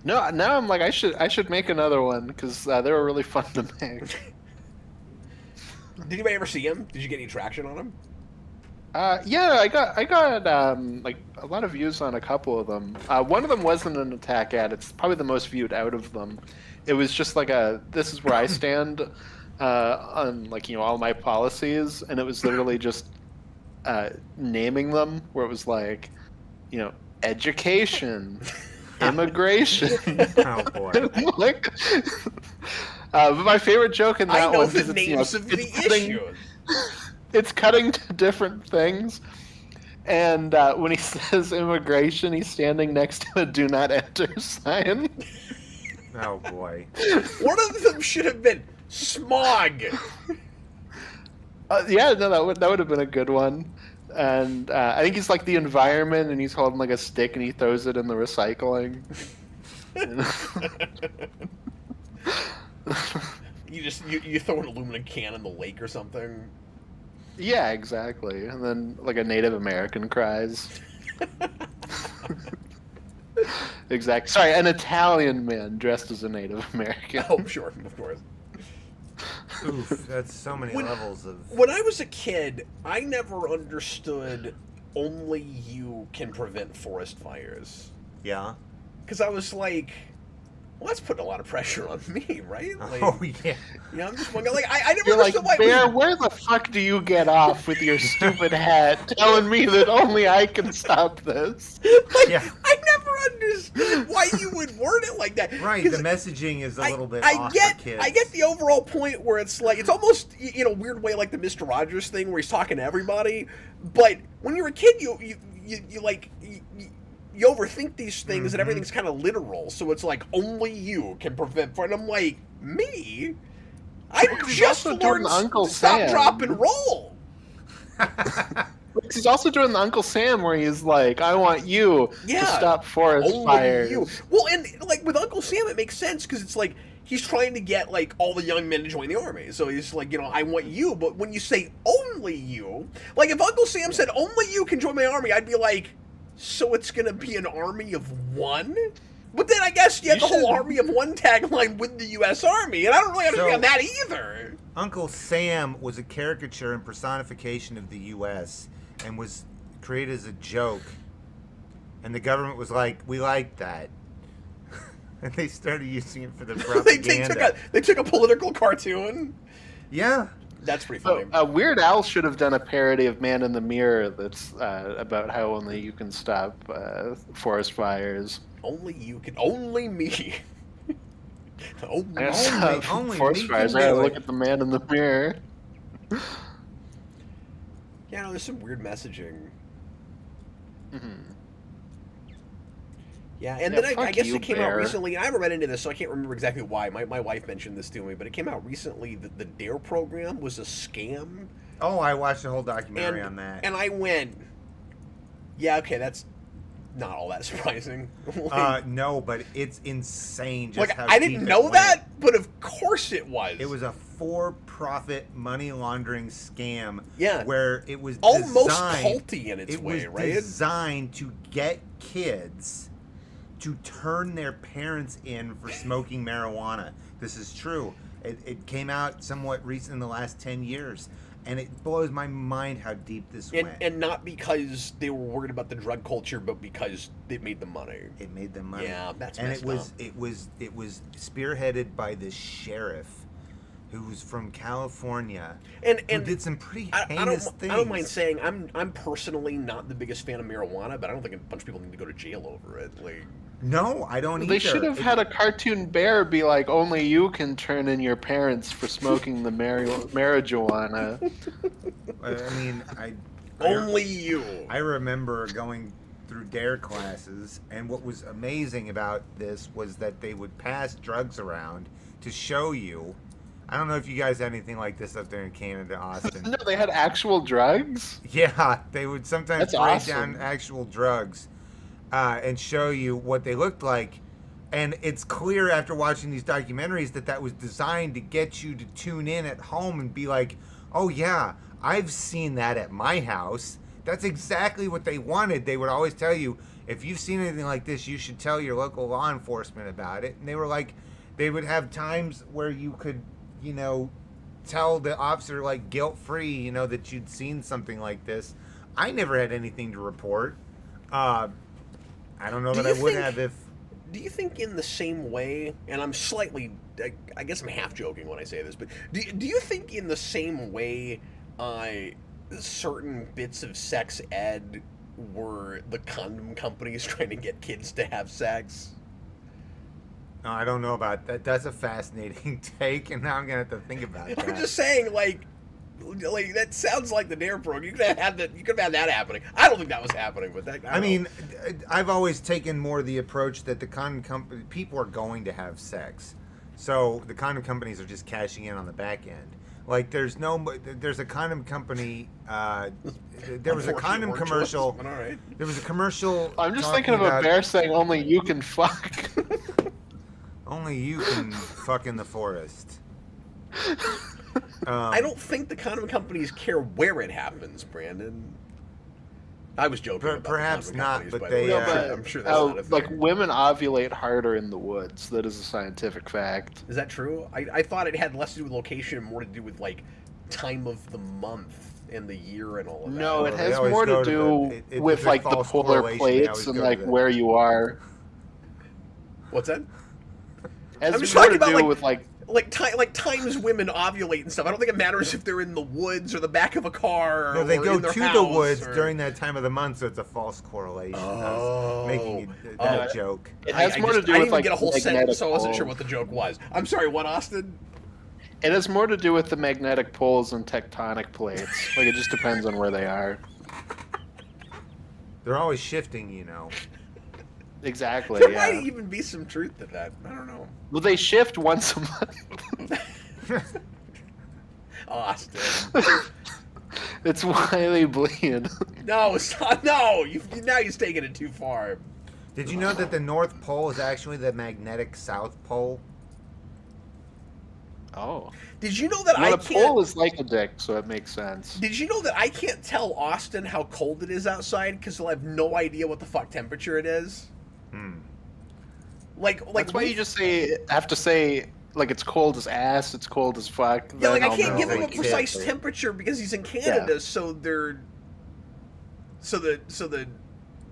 No, now I'm like I should make another one because they were really fun to make. Did anybody ever see him? Did you get any traction on him? Yeah, I got like a lot of views on a couple of them. One of them wasn't an attack ad. It's probably the most viewed out of them. It was just like this is where I stand on like all my policies, and it was literally just naming them where it was like education, immigration. Oh boy! Like, but my favorite joke in that I know one the names of the issues. It's cutting to different things, and when he says immigration, he's standing next to a "Do Not Enter" sign. Oh boy! One of them should have been smog. Yeah, no, that would have been a good one. And I think he's like the environment, and he's holding like a stick, and he throws it in the recycling. You throw an aluminum can in the lake or something. Yeah, exactly. And then like a Native American cries. Exactly. Sorry, an Italian man dressed as a Native American. Oh, sure, of course. Oof, that's so many levels of. When I was a kid, I never understood only you can prevent forest fires. Yeah. Because I was like, Well, that's putting a lot of pressure on me, right? Like, Oh yeah. You know, I'm just wondering. Like, I never You're like, understood why. Bear, where the fuck do you get off with your stupid hat telling me that only I can stop this? Like, Yeah. I never understood why you would word it like that. Right, 'Cause the messaging is a little bit I off get, for kids. I get the overall point where it's like it's almost in a weird way like the Mister Rogers thing where he's talking to everybody. But when you're a kid, you overthink these things and everything's kind of literal. So it's like only you can prevent. And I'm like, me? I just also doing learned Uncle to stop, Sam. drop, and roll. He's also doing the Uncle Sam where he's like, I want you to stop forest only fires. you. Well, and like with Uncle Sam, it makes sense because it's like he's trying to get like all the young men to join the army. So he's like, I want you. But when you say only you, like if Uncle Sam said only you can join my army, I'd be like, so it's gonna be an army of one? But then I guess you have the whole army of one tagline with the U.S. Army, and I don't really understand that either. Uncle Sam was a caricature and personification of the U.S. and was created as a joke. And the government was like, we like that. And they started using it for the propaganda. they took a political cartoon. Yeah. That's pretty funny. Weird Al should have done a parody of Man in the Mirror that's about how only you can stop forest fires. Only you can. Only me. only forest me fires. can I gotta do look it. at the man in the mirror. Yeah, no, there's some weird messaging. Mm-hmm. Yeah, and Yeah, then I fuck guess you, it came out Bear. recently, and I haven't read into this, so I can't remember exactly why. My wife mentioned this to me, but it came out recently that the DARE program was a scam. Oh, I watched a whole documentary on that. And I went, yeah, okay, that's not all that surprising. No, but it's insane just like, how I didn't deep know it went. that, but of course it was. It was a for-profit money laundering scam. Yeah. Where it was almost designed, culty in its way, right? It was designed to get kids to turn their parents in for smoking marijuana. This is true. It came out somewhat recent in the last 10 years. And it blows my mind how deep this went. And not because they were worried about the drug culture, but because it made them money. It made them money. Yeah, that's and messed up. it was spearheaded by this sheriff who was from California and who did some pretty heinous things. I don't mind saying I'm personally not the biggest fan of marijuana, but I don't think a bunch of people need to go to jail over it. Like, no, I don't either. They should have had a cartoon bear be like, only you can turn in your parents for smoking the marijuana. I mean, only you. I remember going through DARE classes, and what was amazing about this was that they would pass drugs around to show you. I don't know if you guys had anything like this up there in Canada, Austin. No, they had actual drugs? Yeah, they would sometimes That's break awesome. down actual drugs and show you what they looked like. And it's clear after watching these documentaries that was designed to get you to tune in at home and be like, oh yeah, I've seen that at my house. That's exactly what they wanted. They would always tell you, if you've seen anything like this, you should tell your local law enforcement about it. And they were like, they would have times where you could, tell the officer, like, guilt-free, that you'd seen something like this. I never had anything to report. I don't know that I would have if... Do you think in the same way, and I'm slightly, I guess I'm half joking when I say this, but do you think in the same way certain bits of sex ed were the condom companies trying to get kids to have sex? No, I don't know about that. That's a fascinating take, and now I'm going to have to think about that. I'm just saying, like that sounds like the DARE program. You could have had that. You could have had that happening. I don't think that was happening, but that. I mean, I've always taken more the approach that the condom company people are going to have sex, so the condom companies are just cashing in on the back end. Like, there's a condom company. There was a condom commercial. All right. There was a commercial. I'm just thinking of a bear saying, "Only you can fuck." Only you can fuck in the forest. I don't think the condom companies care where it happens, Brandon. I was joking. About perhaps the not, companies, but they. I'm sure that's not a thing. Like, women ovulate harder in the woods. That is a scientific fact. Is that true? I thought it had less to do with location and more to do with like time of the month and the year and all of that. No, it They has always more to go to do the- with there's like the false polar correlation. They plates always and go like to the- where you are. What's that? I'm just talking about times women ovulate and stuff. I don't think it matters if they're in the woods or the back of a car. No, they or go in their to house the woods or... during that time of the month, so it's a false correlation. I was making that joke. It has more to do I with didn't like get a whole sentence, so I wasn't poles. sure what the joke was. I'm sorry, what, Austin? It has more to do with the magnetic poles and tectonic plates. Like, it just depends on where they are. They're always shifting, you know. Exactly. There Yeah. might even be some truth to that. I don't know. Well, they shift once a month. Austin. It's why they bleed. No, stop. No, now you're taking it too far. Did you know that the North Pole is actually the magnetic South Pole? Oh. Did you know that Well, I the can't... pole is like a dick, so it makes sense. Did you know that I can't tell Austin how cold it is outside because he'll have no idea what the fuck temperature it is? Like That's why you just have to say like it's cold as ass, it's cold as fuck. Yeah, like then I I'll can't know. give him a Like, precise exactly. temperature because he's in Canada, so the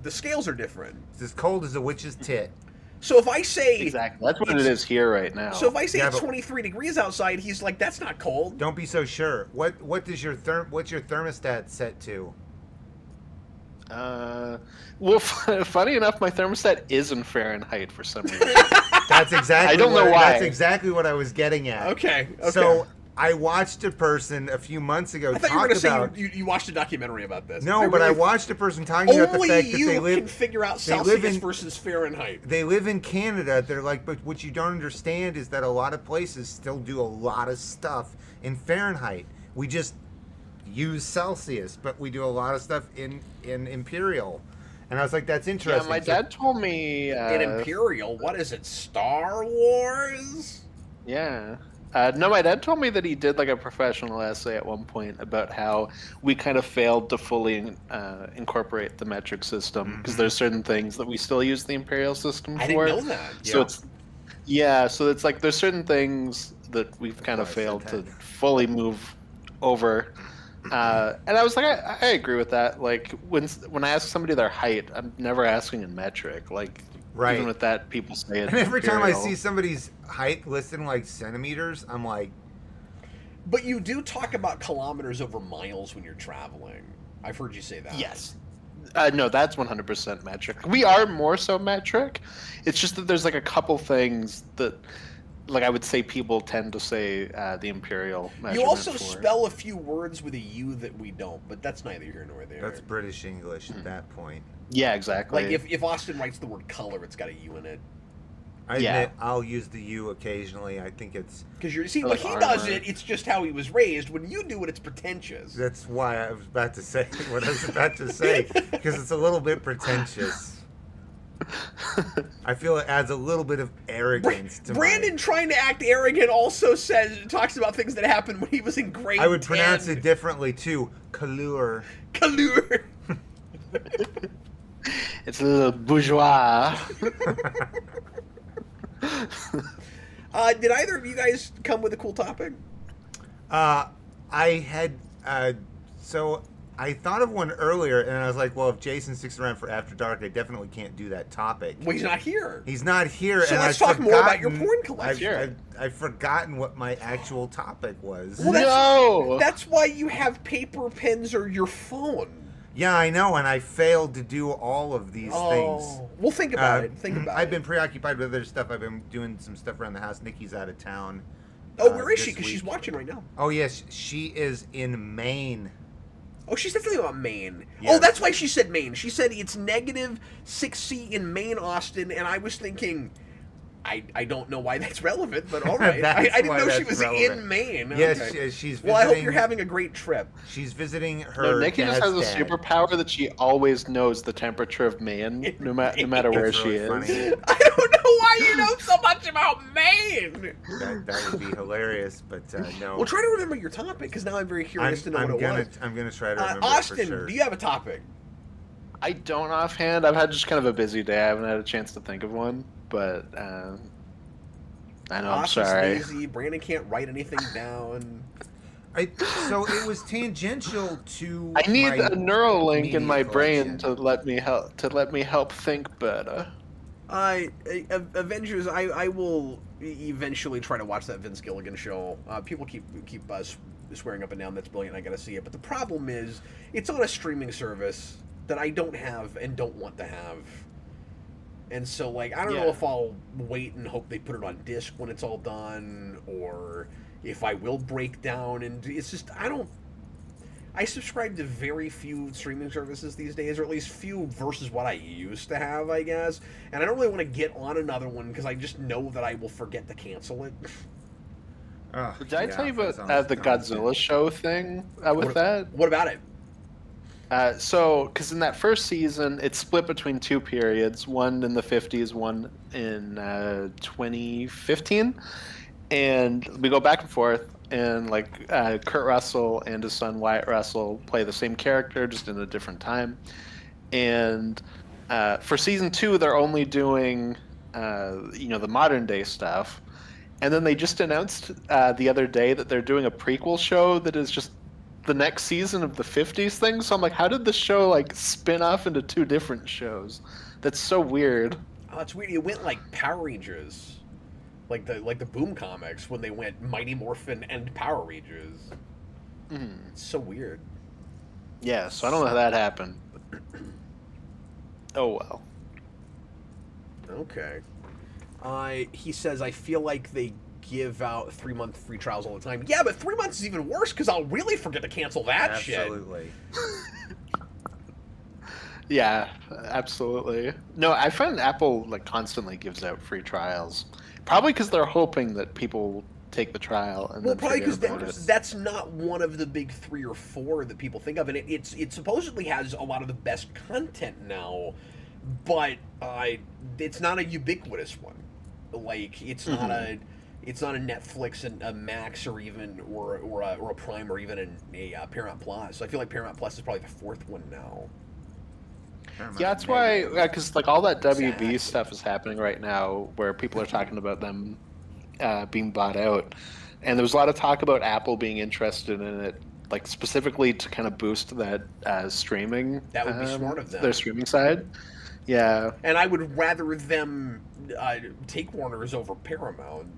scales are different. It's as cold as a witch's tit. So if I say Exactly. That's what it is here right now. So if I say Yeah, it's but- 23 degrees outside, he's like, that's not cold. Don't be so sure. What's your thermostat set to? Well, funny enough, my thermostat is in Fahrenheit for some reason. That's exactly. I don't know why. That's exactly what I was getting at. Okay. So I watched a person a few months ago I thought you were talk going about. to say you watched a documentary about this. No, but I watched a person talking about the Only fact that you they can live. figure out they live Celsius in- versus Fahrenheit. They live in Canada. They're like, but what you don't understand is that a lot of places still do a lot of stuff in Fahrenheit. We just use Celsius, but we do a lot of stuff in imperial. And I was like, that's Yeah, interesting. my dad told me. In Imperial, what is it, Star Wars? Yeah. No, my dad told me that he did like a professional essay at one point about how we kind of failed to fully incorporate the metric system because there's certain things that we still use the imperial system I for. didn't know that. So so it's like there's certain things that we've kind of failed to fully move over. And I was like, I agree with that. Like when I ask somebody their height, I'm never asking in metric. Like Right. even with that, people say it. And every time I see somebody's height listed in like centimeters, I'm like, But you do talk about kilometers over miles when you're traveling. I've heard you say that. Yes. No, that's 100% metric. We are more so metric. It's just that there's like a couple things that, like I would say, people tend to say the imperial measurement. You also for. spell a few words with a U that we don't, but that's neither here nor there. that's British English at that point. Yeah, exactly. Like if Austin writes the word color, it's got a U in it. I Yeah. admit I'll use the U occasionally. I think it's. Because you see, Or when like he armor. does it, it's just how he was raised. When you do it, it's pretentious. That's why I was about to say what I was about to say because it's a little bit pretentious. I feel it adds a little bit of arrogance to Brandon trying to act arrogant also talks about things that happened when he was in grade I would 10. pronounce it differently too. Kalur. Color. It's a little bourgeois. Did either of you guys come with a cool topic? I had so I thought of one earlier, and I was like, well, if Jason sticks around for After Dark, I definitely can't do that topic. Well, he's not here. He's not here, So and let's I've talk more about your forgotten- porn collection. I've forgotten what my actual topic was. Well, No! That's why you have paper, pens, or your phone. Yeah, I know, and I failed to do all of these things. Well, think about it. Think about I've it. been preoccupied with other stuff. I've been doing some stuff around the house. Nikki's out of town. Oh, where is this she? Because she's week. watching right now. Oh, yes, she is in Maine. Oh, she said something about Maine. Yes. Oh, that's why she said Maine. She said it's negative 6C in Maine, Austin, and I was thinking, I don't know why that's relevant, but all right. I That's didn't why know she that's was relevant. in Maine. Yes, Okay. she's visiting. Well, I hope you're having a great trip. She's visiting her. No, Nikki just has dad's a dad. superpower that she always knows the temperature of Maine, no matter where That's she really is. funny. I don't know why you know so much about Maine. That would be hilarious, but no. Well, try to remember your topic, because now I'm very curious to know what it was. I'm gonna try to remember it Austin, for sure. do you have a topic? I don't offhand. I've had just kind of a busy day. I haven't had a chance to think of one, but I know. I'm Austin's sorry. lazy. Brandon can't write anything down. So it was tangential to. I need my a neural link in media my brain collection. to let me help think better. Avengers, I will eventually try to watch that Vince Gilligan show. People keep swearing up and down that's brilliant. I got to see it, but the problem is it's on a streaming service that I don't have and don't want to have. And so, like, I don't know if I'll wait and hope they put it on disc when it's all done, or if I will break down. And it's just, I subscribe to very few streaming services these days, or at least few versus what I used to have, I guess. And I don't really want to get on another one because I just know that I will forget to cancel it. Did I tell you about the Godzilla show thing with that? What about it? So, because in that first season, it's split between two periods, one in the 50s, one in 2015. And we go back and forth, and like Kurt Russell and his son Wyatt Russell play the same character, just in a different time. And for season 2, they're only doing, the modern day stuff. And then they just announced the other day that they're doing a prequel show that is just the next season of the 50s thing. So I'm like, how did this show like spin off into two different shows? That's so weird. Oh, it's weird. It went like Power Rangers, like the Boom comics when they went Mighty Morphin and Power Rangers. It's so weird. Yeah, so I don't know how that happened. Oh well. Okay. He says, I feel like they give out 3-month free trials all the time. Yeah, but 3 months is even worse because I'll really forget to cancel that shit. Absolutely. Yeah, absolutely. No, I find Apple like constantly gives out free trials. Probably because they're hoping that people will take the trial and then probably because that's not one of the big 3 or 4 that people think of, and it supposedly has a lot of the best content now, but it's not a ubiquitous one. Like it's not a Netflix and a Max or even or a Prime or even a Paramount Plus. I feel like Paramount Plus is probably the 4th one now. Yeah, that's why, because like all that WB stuff is happening right now, where people are talking about them being bought out, and there was a lot of talk about Apple being interested in it, like specifically to kind of boost that streaming. That would be smart of them. Their streaming side. Yeah. And I would rather them take Warner's over Paramount.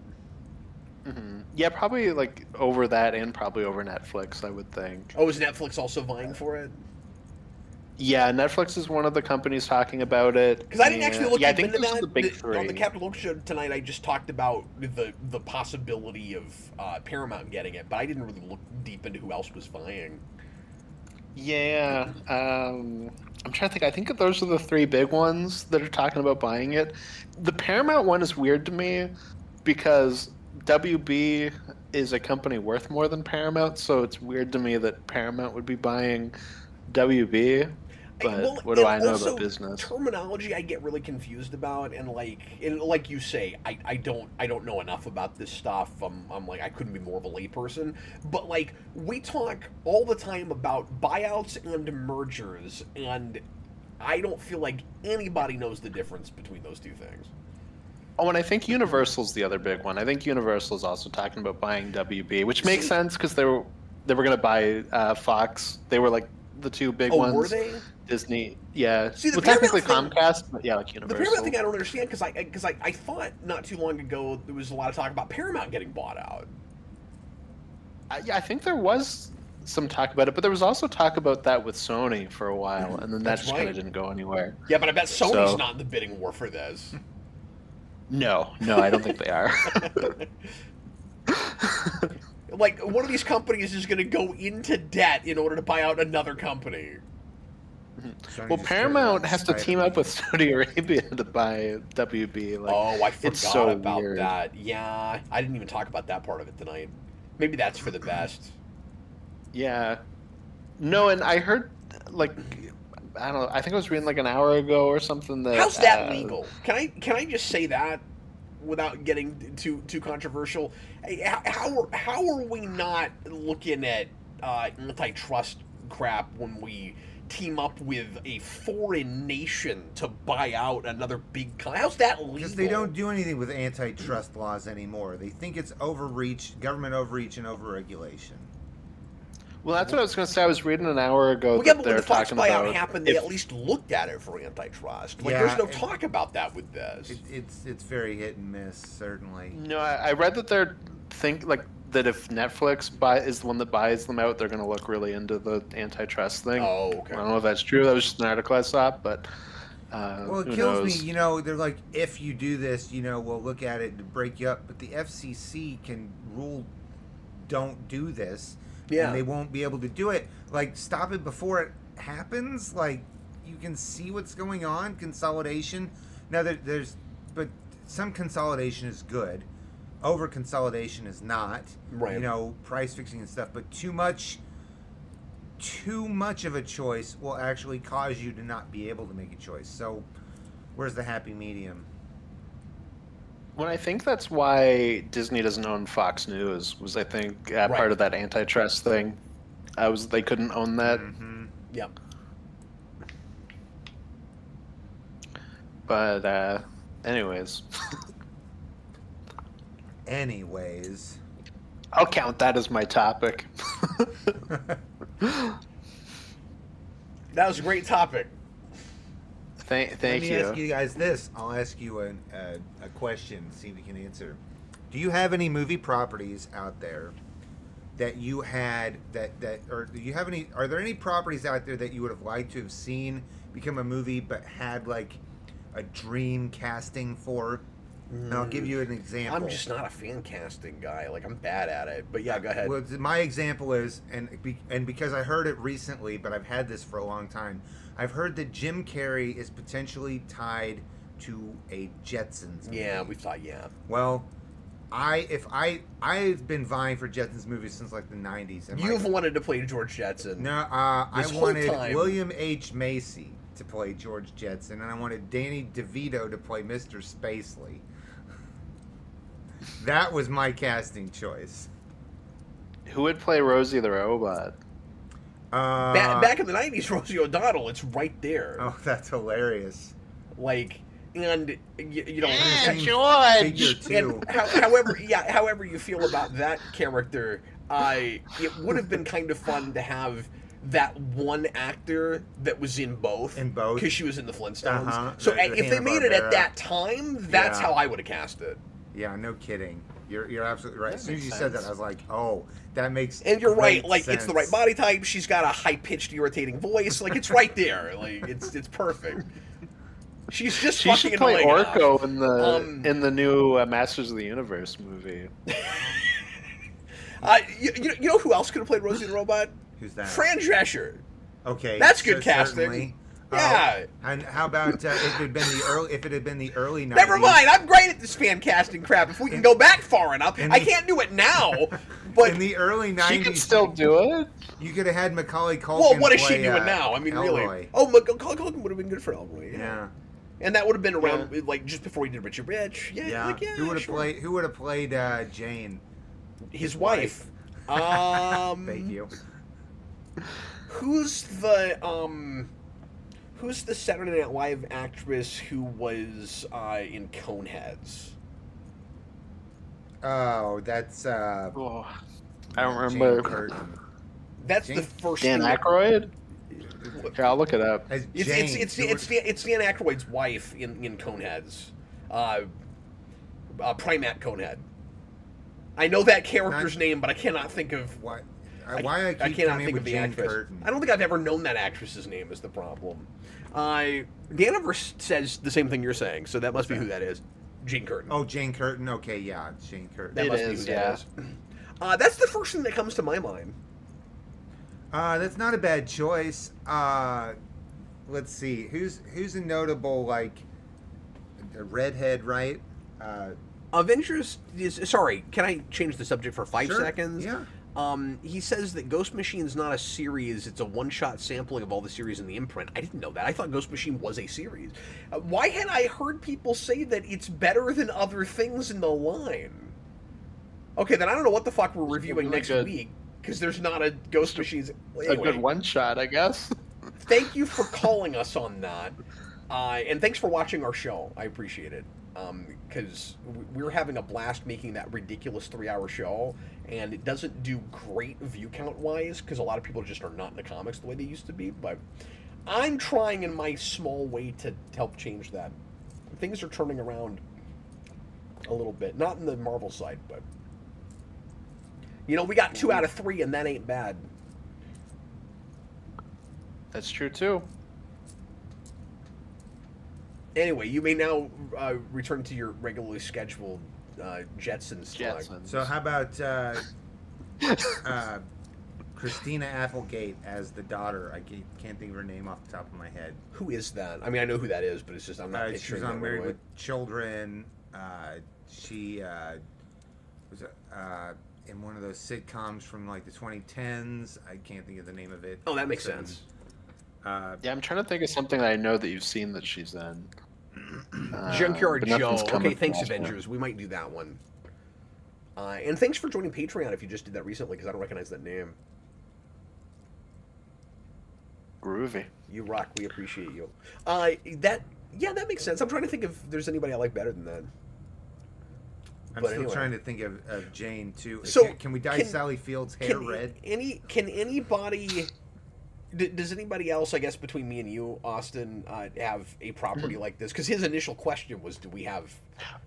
Mm-hmm. Yeah, probably like over that and probably over Netflix, I would think. Oh, is Netflix also vying for it? Yeah, Netflix is one of the companies talking about it. Because I didn't actually look deep into that. The big 3. On the Captain Luke show tonight, I just talked about the possibility of Paramount getting it, but I didn't really look deep into who else was vying. Yeah, I'm trying to think. I think those are the 3 big ones that are talking about buying it. The Paramount one is weird to me because WB is a company worth more than Paramount, so it's weird to me that Paramount would be buying WB. But what do I know about business? Terminology I get really confused about, and like you say, I don't know enough about this stuff. I'm like, I couldn't be more of a layperson. But like, we talk all the time about buyouts and mergers, and I don't feel like anybody knows the difference between those two things. Oh, and I think Universal's the other big one. I think Universal's also talking about buying WB, which makes sense because they were going to buy Fox. They were like the 2 big ones. Were they? Disney, yeah. See, well, technically Comcast, but yeah, like Universal. The Paramount thing I don't understand because I thought not too long ago there was a lot of talk about Paramount getting bought out. Yeah, I think there was some talk about it, but there was also talk about that with Sony for a while, and then that just kind of didn't go anywhere. Yeah, but I bet Sony's not in the bidding war for this. No, I don't think they are. Like, one of these companies is going to go into debt in order to buy out another company. Well, Paramount has to team up with Saudi Arabia to buy WB. Like, oh, I forgot so about weird. that. Yeah, I didn't even talk about that part of it tonight. Maybe that's for the best. Yeah. No, and I heard, like, I don't know, I think I was reading like an hour ago or something that... How's that legal? Can I just say that without getting too controversial? How are we not looking at antitrust crap when we team up with a foreign nation to buy out another big company? How's that legal? Because they don't do anything with antitrust laws anymore. They think it's overreach, government overreach, and overregulation. Well, that's what I was going to say. I was reading an hour ago Well, yeah, that but when they're the Fox talking buyout about happened, they at least looked at it for antitrust. Like, Yeah, there's no talk about that with this. It's very hit and miss, certainly. No, I read that they're that if Netflix is the one that buys them out, they're going to look really into the antitrust thing. Oh, okay. I don't know if that's true. That was just an article I saw, but well, it who kills knows? me. They're like, if you do this, we'll look at it to break you up. But the FCC can rule, don't do this. Yeah. And they won't be able to do it. Like, stop it before it happens. Like, you can see what's going on. Consolidation. Now, but some consolidation is good. Over consolidation is not. Right. Price fixing and stuff. But too much of a choice will actually cause you to not be able to make a choice. So, where's the happy medium? Well, I think that's why Disney doesn't own Fox News. Was I think part of that antitrust thing? They couldn't own that. Mm-hmm. Yep. But anyways, I'll count that as my topic. That was a great topic. Thank Let me you. ask you guys this. I'll ask you a question, see if you can answer. Do you have any movie properties out there that you had or do you have any? Are there any properties out there that you would have liked to have seen become a movie, but had like a dream casting for? And I'll give you an example. I'm just not a fan casting guy. Like, I'm bad at it. But yeah, go ahead. Well, my example is, and because I heard it recently, but I've had this for a long time. I've heard that Jim Carrey is potentially tied to a Jetsons movie. Yeah, we've thought, yeah. Well, I've been vying for Jetsons movies since like the 90s. And You've wanted to play George Jetson. No, I This whole wanted time. William H. Macy to play George Jetson, and I wanted Danny DeVito to play Mr. Spacely. That was my casting choice. Who would play Rosie the Robot? Back in the 90s, Rosie O'Donnell, it's right there. Oh, that's hilarious. Like, and, George! Figure two. And however you feel about that character, it would have been kind of fun to have that one actor that was in both. In both? Because she was in the Flintstones. Uh-huh. So The if they made it at Hanna-Barbera. that time, that's Yeah. how I would have cast it. Yeah, no kidding. You're absolutely right. That As soon as you makes said that, sense. I was like, oh, that makes And you're great right, like, sense. it's the right body type, she's got a high-pitched, irritating voice, like, it's right there. Like, it's perfect. She's just She fucking should play annoying Orko enough. in the new Masters of the Universe movie. You know who else could have played Rosie the Robot? Who's that? Fran Drescher. Okay, That's good casting. certainly. Yeah. And how about if it had been the early 90s? Never mind, I'm great at this fan casting crap. If we can go back far enough, I can't do it now. But in the early 90s, She could still do it. You could have had Macaulay Culkin. well, what is she play, doing now? I mean, Elroy. really? Oh, Macaulay Culkin would have been good for Elroy. Yeah. And that would have been around like just before he did Richard Rich. Yeah. Yeah. Like, yeah, Who would have sure. played? Who would have played Jane? His wife? Thank you. Who's the Saturday Night Live actress who was in Coneheads? Oh, that's Oh, I don't Jane remember. Curtin. That's Jane- the first. Dan thing that- Aykroyd? Here, I'll look it up. As It's Jane. it's Dan Aykroyd's wife in Coneheads, Primat Conehead. I know that character's name, but I cannot think of Why I keep I cannot coming think with of the Jane actress. Curtin. I don't think I've ever known that actress's name is the problem. Daniverse says the same thing you're saying, so that must be who that is. Jane Curtin. Oh, Jane Curtin. Okay, yeah, it's Jane Curtin. that It must is, be who that is. That's the first thing that comes to my mind. That's not a bad choice. Let's see. Who's a notable like a redhead, right? Avengers is sorry. Can I change the subject for 5 Sure, seconds? yeah. He says that Ghost Machine is not a series; it's a one-shot sampling of all the series in the imprint. I didn't know that. I thought Ghost Machine was a series. Why had I heard people say that it's better than other things in the line? Okay, then I don't know what the fuck we're reviewing really next good. week because there's not a Ghost Machine. A good one shot, I guess. Thank you for calling us on that, and thanks for watching our show. I appreciate it. because we're having a blast making that ridiculous 3-hour show, and it doesn't do great view count wise because a lot of people just are not into comics the way they used to be. But I'm trying in my small way to help change that. Things are turning around a little bit, not in the Marvel side, but we got 2 out of 3, and that ain't bad. That's true too. Anyway, you may now return to your regularly scheduled Jetsons. So how about Christina Applegate as the daughter? I can't think of her name off the top of my head. Who is that? I mean, I know who that is, but it's just I'm not picturing. She was on Married with Children. She was in one of those sitcoms from like the 2010s. I can't think of the name of it. Oh, that makes sense. Yeah, I'm trying to think of something that I know that you've seen that she's in. Junkyard Joe. Okay, thanks, across Avengers. We might do that one. And thanks for joining Patreon if you just did that recently, because I don't recognize that name. Groovy. You rock. We appreciate you. That makes sense. I'm trying to think if there's anybody I like better than that. I'm still trying to think of Jane too. So can we dye Sally Field's hair red? Can anybody? Does anybody else, I guess, between me and you, Austin, have a property like this? Because his initial question was, do we have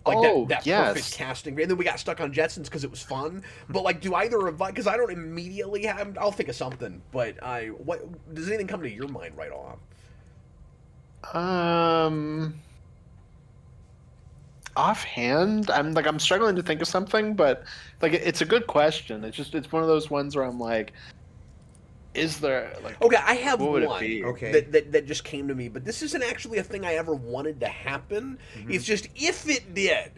that perfect casting? And then we got stuck on Jetsons because it was fun. But like, do either of because I don't immediately have. I'll think of something. But what does anything come to your mind right off? Offhand, I'm struggling to think of something, but like it's a good question. It's one of those ones where I'm like, is there like okay? I have one that just came to me, but this isn't actually a thing I ever wanted to happen. Mm-hmm. It's just if it did,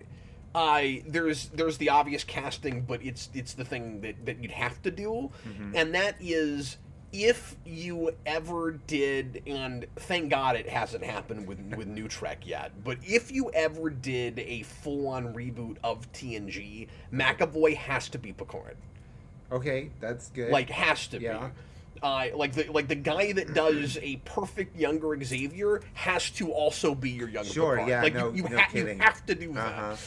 there's the obvious casting, but it's the thing that you'd have to do, and that is. If you ever did, and thank God it hasn't happened with New Trek yet, but if you ever did a full-on reboot of TNG, McAvoy has to be Picard. Okay, that's good. Like, has to be. Like the guy that does a perfect younger Xavier has to also be your younger Picard. Yeah, like, no kidding. You have to do that.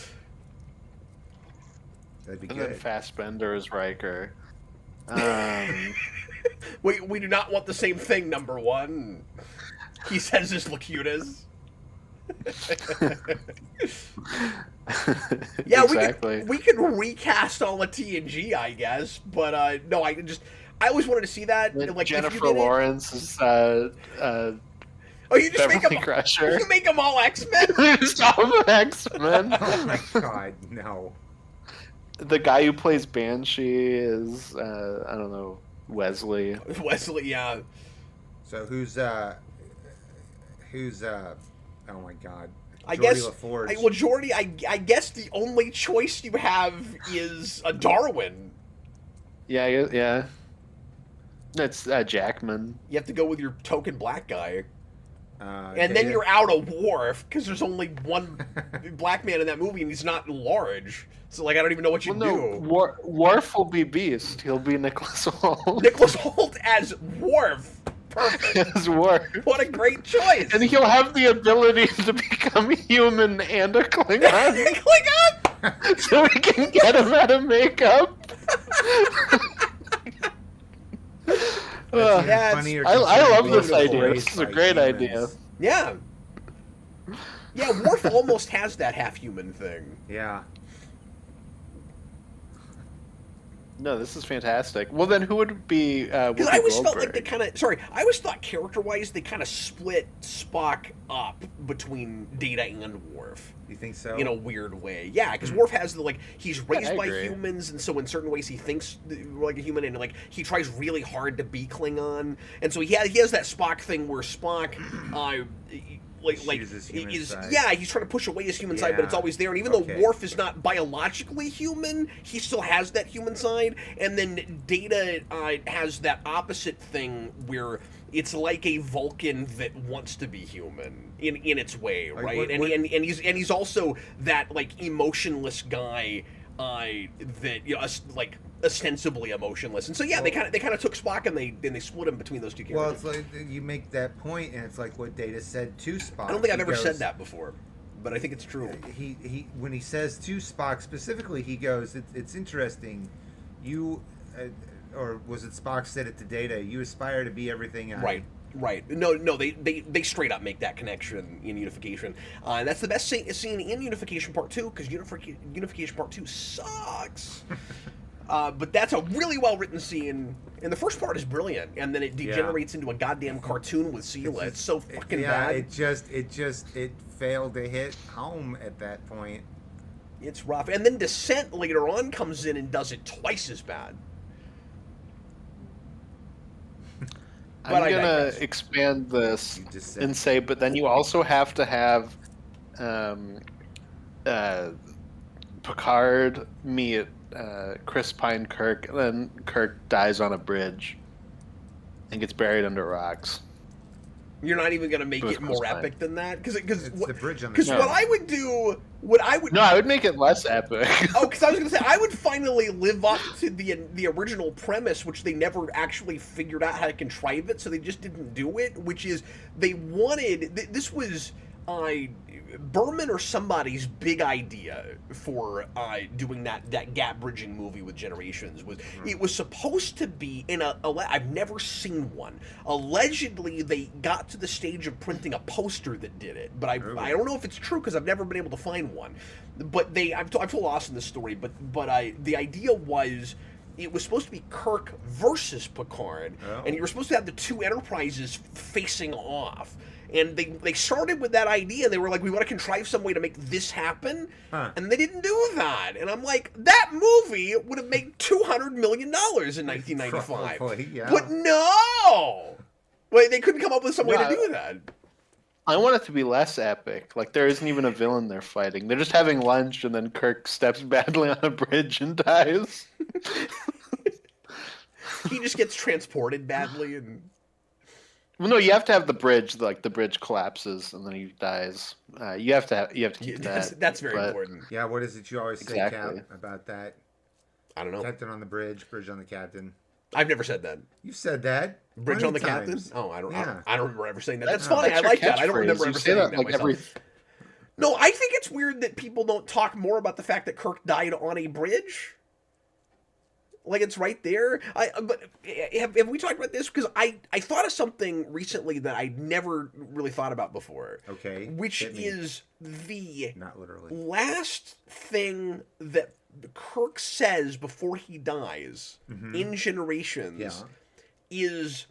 That'd be and good. Then Fassbender is Riker. We do not want the same thing, number one. He says this Locutus. Yeah, exactly. we can recast all of TNG, I guess, but no, I always wanted to see that. Like Jennifer Lawrence is you just Beverly make them Crusher. You make them all X-Men. Stop X-Men. Oh my God, no. The guy who plays Banshee is I don't know. Wesley, yeah. So who's oh my God. I Geordie guess LaForge. well, Geordie, I guess the only choice you have is a Darwin. Yeah. That's Jackman. You have to go with your token black guy. And Data? then you're out of Worf because there's only one black man in that movie and he's not large. So like I don't even know what you do. Worf will be Beast. He'll be Nicholas Hoult. Nicholas Hoult as Worf. Perfect. As Worf. What a great choice. And he'll have the ability to become human and a Klingon. Klingon. So we can get him out of makeup. I love this idea. This is a great idea. Yeah. Yeah, Worf almost has that half-human thing. Yeah. No, this is fantastic. Well, then who would be Because I always felt like they kind of... Sorry, I always thought character-wise they kind of split Spock up between Data and Worf. You think so? In a weird way. Yeah, because Worf has the, like, he's raised by humans, and so in certain ways he thinks like a human, and, like, he tries really hard to be Klingon. And so he has that Spock thing where Spock... he's trying to push away his human side, but it's always there. And even though Worf is not biologically human, he still has that human side. And then Data has that opposite thing where it's like a Vulcan that wants to be human in its way, right? And he's also that like emotionless guy that like ostensibly emotionless, and so they kind of took Spock and they split him between those two characters. Well, it's like you make that point, and it's like what Data said to Spock. I don't think I've ever said that before. but I think it's true. He when he says to Spock specifically, he goes, "It's interesting, you." Or was it Spock said it to Data? You aspire to be everything I... Right. No. They straight up make that connection in Unification. And that's the best scene in Unification Part 2, because Unification Part 2 sucks. But that's a really well written scene. And the first part is brilliant, and then it degenerates into a goddamn cartoon with Sela. It's so fucking bad. It failed to hit home at that point. It's rough. And then Descent later on comes in and does it twice as bad. I'm going to expand this and say, but then you also have to have Picard meet Chris Pine Kirk, and then Kirk dies on a bridge and gets buried under rocks. You're not even going to make it more epic than that? Because the bridge on the Because what I would do... No, I would make it less epic. Oh, because I was going to say, I would finally live up to the original premise, which they never actually figured out how to contrive it, so they just didn't do it, which is they wanted... This was Berman or somebody's big idea for doing that gap bridging movie with Generations. It was supposed to be in I've never seen one. Allegedly, they got to the stage of printing a poster that did it, but I don't know if it's true because I've never been able to find one. But I've told Austin this story, but the idea was it was supposed to be Kirk versus Picard, and you were supposed to have the two Enterprises facing off. And they started with that idea. They were like, we want to contrive some way to make this happen. And they didn't do that. And I'm like, that movie would have made $200 million in 1995. Probably, yeah. But no! Wait, they couldn't come up with some way to do that. I want it to be less epic. Like, there isn't even a villain they're fighting. They're just having lunch, and then Kirk steps badly on a bridge and dies. He just gets transported badly and... Well, no, you have to have the bridge. Like the bridge collapses and then he dies. You have to keep that. That's very important. Yeah, what is it you always say, Cap, about that? I don't know. Captain on the bridge on the captain. I've never said that. You said that. Bridge on the captain? Oh, I don't remember ever saying that. That's funny. I like that. I don't remember ever saying that like myself. No, I think it's weird that people don't talk more about the fact that Kirk died on a bridge. Like, it's right there. But have we talked about this? Because I thought of something recently that I never really thought about before. Okay. Which is the not literally last thing that Kirk says before he dies in Generations is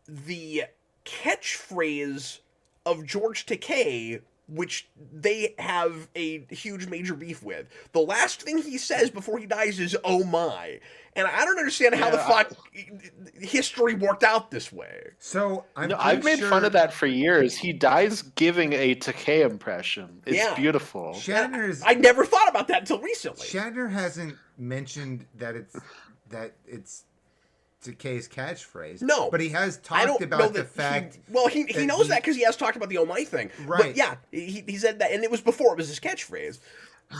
the catchphrase of George Takei, which they have a huge major beef with. The last thing he says before he dies is, "Oh my." And I don't understand how the fuck history worked out this way. So I've made fun of that for years. He dies giving a Takei impression. It's beautiful. I never thought about that until recently. Shatner hasn't mentioned that it's Takei's catchphrase. No. But he has talked about the fact... He knows that because he has talked about the "oh my" thing. Right. But yeah, he said that, and it was before it was his catchphrase.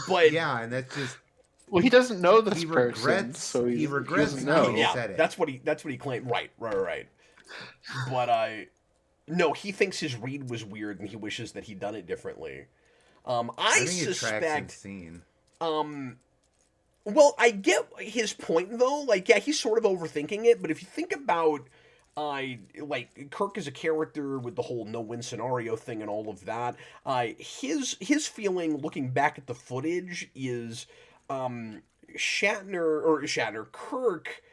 But yeah, and that's just... Well, he doesn't know this person, so he regrets doesn't how know. he said it. That's what he claimed. Right. But no, he thinks his read was weird, and he wishes that he'd done it differently. I suspect. Well, I get his point though. Like, yeah, he's sort of overthinking it. But if you think about, like Kirk as a character with the whole no-win scenario thing and all of that, his feeling looking back at the footage is, Kirk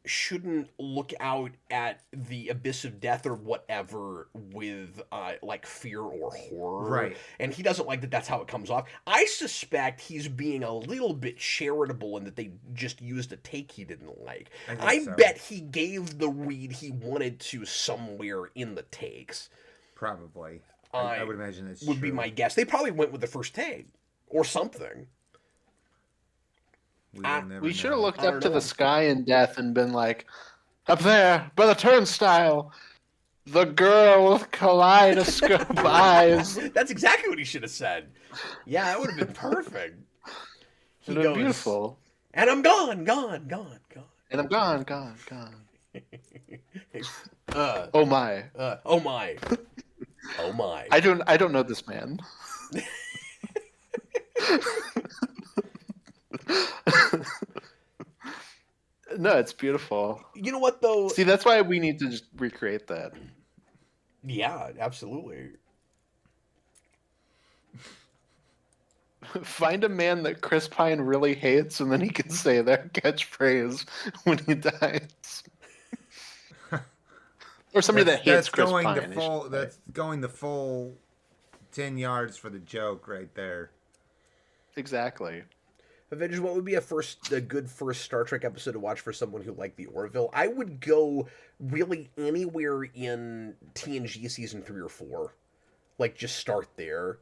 shouldn't look out at the abyss of death or whatever with like fear or horror. Right. And he doesn't like that that's how it comes off. I suspect he's being a little bit charitable in that they just used a take he didn't like. I bet he gave the read he wanted to somewhere in the takes. Probably. I would imagine that's would be my guess. They probably went with the first take or something. We should have looked up to the sky in death and been like, up there, by the turnstile, the girl with kaleidoscope eyes. That's exactly what he should have said. Yeah, that would have been perfect. It would have been beautiful. And I'm gone. And I'm gone. Oh my. Oh my. Oh my! I don't know this man. No, it's beautiful. You know what though? See, that's why we need to just recreate that. Yeah, absolutely. Find a man that Chris Pine really hates, and then he can say that catchphrase when he dies. Or somebody that hates Chris Pine. That's going the full 10 yards for the joke right there. Exactly. Avengers, what would be a good first Star Trek episode to watch for someone who liked the Orville? I would go really anywhere in TNG season 3 or 4. Like, just start there.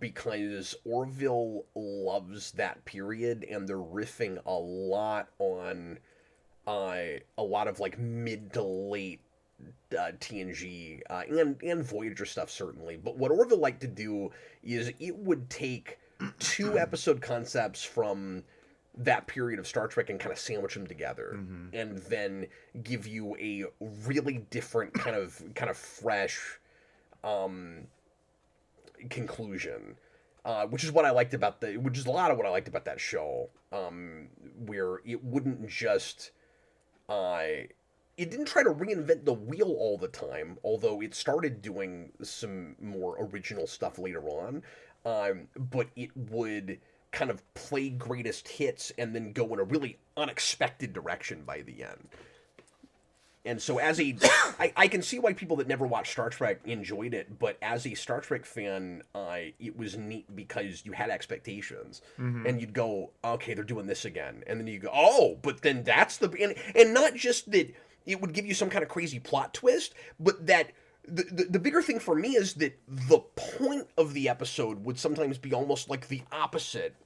Because Orville loves that period, and they're riffing a lot on a lot of like mid to late TNG and Voyager stuff certainly. But what Orville liked to do is it would take 2 episode concepts from that period of Star Trek and kind of sandwich them together, and then give you a really different kind of fresh conclusion, which is what I liked about which is a lot of what I liked about that show, where it wouldn't just it didn't try to reinvent the wheel all the time, although it started doing some more original stuff later on, but it would kind of play greatest hits and then go in a really unexpected direction by the end. And so I can see why people that never watched Star Trek enjoyed it, but as a Star Trek fan, it was neat because you had expectations, and you'd go, okay, they're doing this again, and then you go, oh, but then that's and not just that it would give you some kind of crazy plot twist, but that the bigger thing for me is that the point of the episode would sometimes be almost like the opposite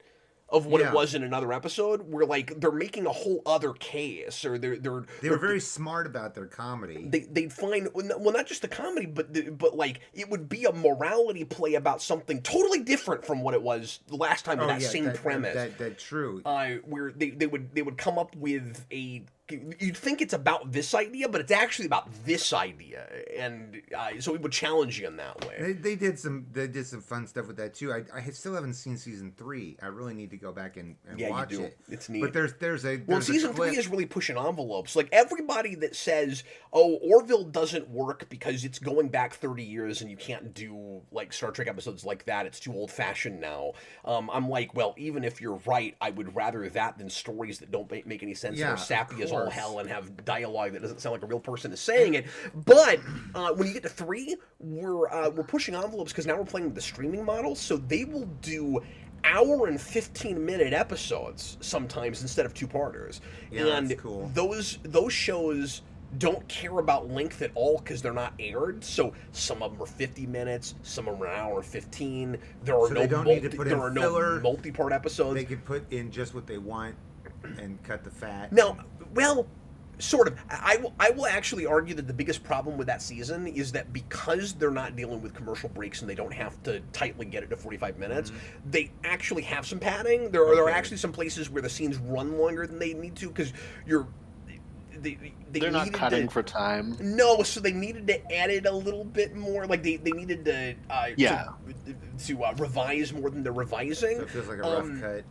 of what it was in another episode, where like they're making a whole other case, or they were very smart about their comedy. They'd find, well, not just the comedy, but like it would be a morality play about something totally different from what it was the last time with that same premise. That's true. Where they would come up with you'd think it's about this idea, but it's actually about this idea, and so it would challenge you in that way. They did some fun stuff with that too. I still haven't seen season 3. I really need to go back and watch you do. it. It's neat. But there's season 3 is really pushing envelopes. Like everybody that says, "Oh, Orville doesn't work because it's going back 30 years and you can't do like Star Trek episodes like that. It's too old fashioned now." I'm like, well, even if you're right, I would rather that than stories that don't make any sense and are sappy as all hell and have dialogue that doesn't sound like a real person is saying it. But when you get to 3, we're pushing envelopes because now we're playing with the streaming model, so they will do hour and 15-minute episodes sometimes instead of 2-parters. Yeah, and that's cool. Those shows don't care about length at all because they're not aired. So some of them are 50 minutes, some of them are an hour and 15. There are no multi-part episodes. They could put in just what they want and cut the fat. No, well, sort of. I will actually argue that the biggest problem with that season is that because they're not dealing with commercial breaks and they don't have to tightly get it to 45 minutes, they actually have some padding. There are actually some places where the scenes run longer than they need to because they're not cutting for time. No, so they needed to add it a little bit more. Like they needed to revise more than they're revising. So it feels like a rough cut.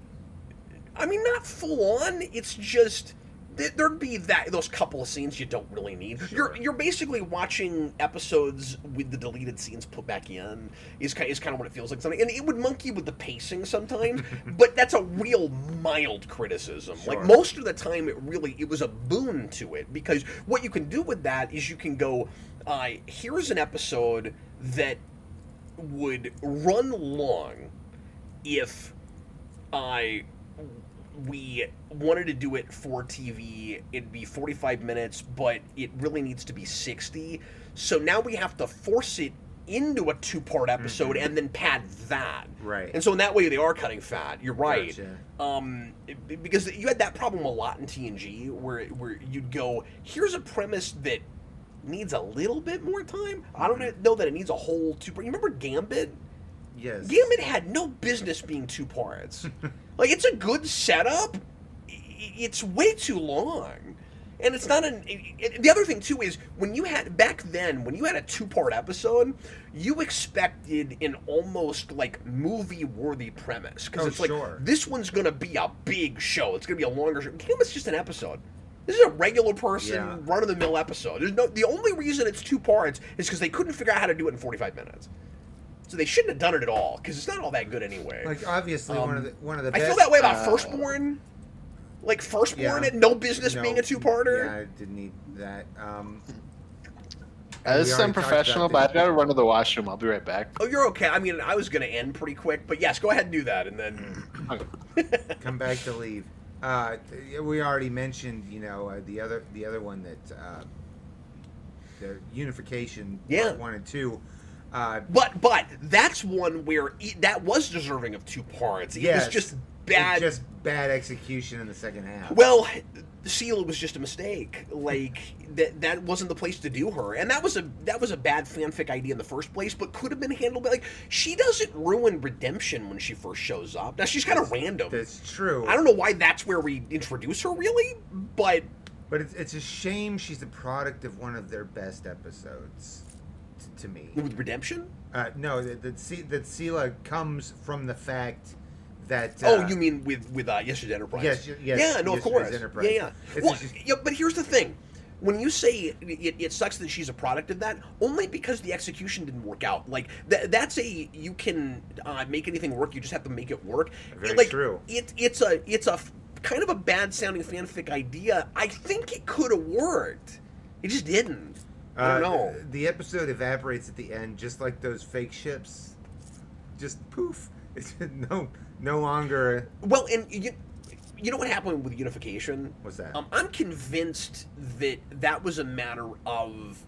I mean, not full on. It's just there'd be those couple of scenes you don't really need. Sure. You're basically watching episodes with the deleted scenes put back in. Is kind of what it feels like. And it would monkey with the pacing sometimes, but that's a real mild criticism. Sure. Like most of the time, it was a boon to it because what you can do with that is you can go, here's an episode that would run long if we wanted to do it for TV. It'd be 45 minutes, but it really needs to be 60. So now we have to force it into a 2-part episode and then pad that. Right. And so in that way they are cutting fat. You're right. Gotcha. Because you had that problem a lot in TNG where you'd go, here's a premise that needs a little bit more time. I don't know that it needs a whole 2-part. You remember Gambit? Yes. Gambit had no business being 2 parts. Like, it's a good setup. It's way too long. And it's not the other thing too is when you had back then when you had a 2-part episode, you expected an almost like movie-worthy premise because it's like this one's gonna be a big show. It's gonna be a longer show. It's just an episode. This is a regular person run-of-the-mill episode. The only reason it's 2 parts is because they couldn't figure out how to do it in 45 minutes. So they shouldn't have done it at all because it's not all that good anyway. Like obviously one of the best. I feel that way about Firstborn. Like Firstborn had no business being a 2-parter. Yeah, I didn't need that. As I'm professional, but I've got to run to the washroom. I'll be right back. Oh, you're okay. I mean, I was going to end pretty quick, but yes, go ahead and do that, and then come back to leave. We already mentioned, the other one that the Unification Part 1 and 2. But that's one where that was deserving of 2 parts. It was just bad. Just bad execution in the second half. Well, Seal was just a mistake. Like that wasn't the place to do her, and that was a bad fanfic idea in the first place, but could have been handled. Like she doesn't ruin Redemption when she first shows up. Now she's kind of random. That's true. I don't know why that's where we introduce her really, but it's a shame she's a product of one of their best episodes. To me, with Redemption. No, that Sela comes from the fact that. You mean with Yesterday's Enterprise? Yes. Yeah, no, of course. Enterprise. Yeah. Well, but here's the thing: when you say it sucks that she's a product of that, only because the execution didn't work out. Like that's you can make anything work. You just have to make it work. Very true. It's a kind of a bad sounding fanfic idea. I think it could have worked. It just didn't. I don't know. The episode evaporates at the end, just like those fake ships. Just poof. It's no longer. Well, and you know what happened with Unification? What's that? I'm convinced that was a matter of,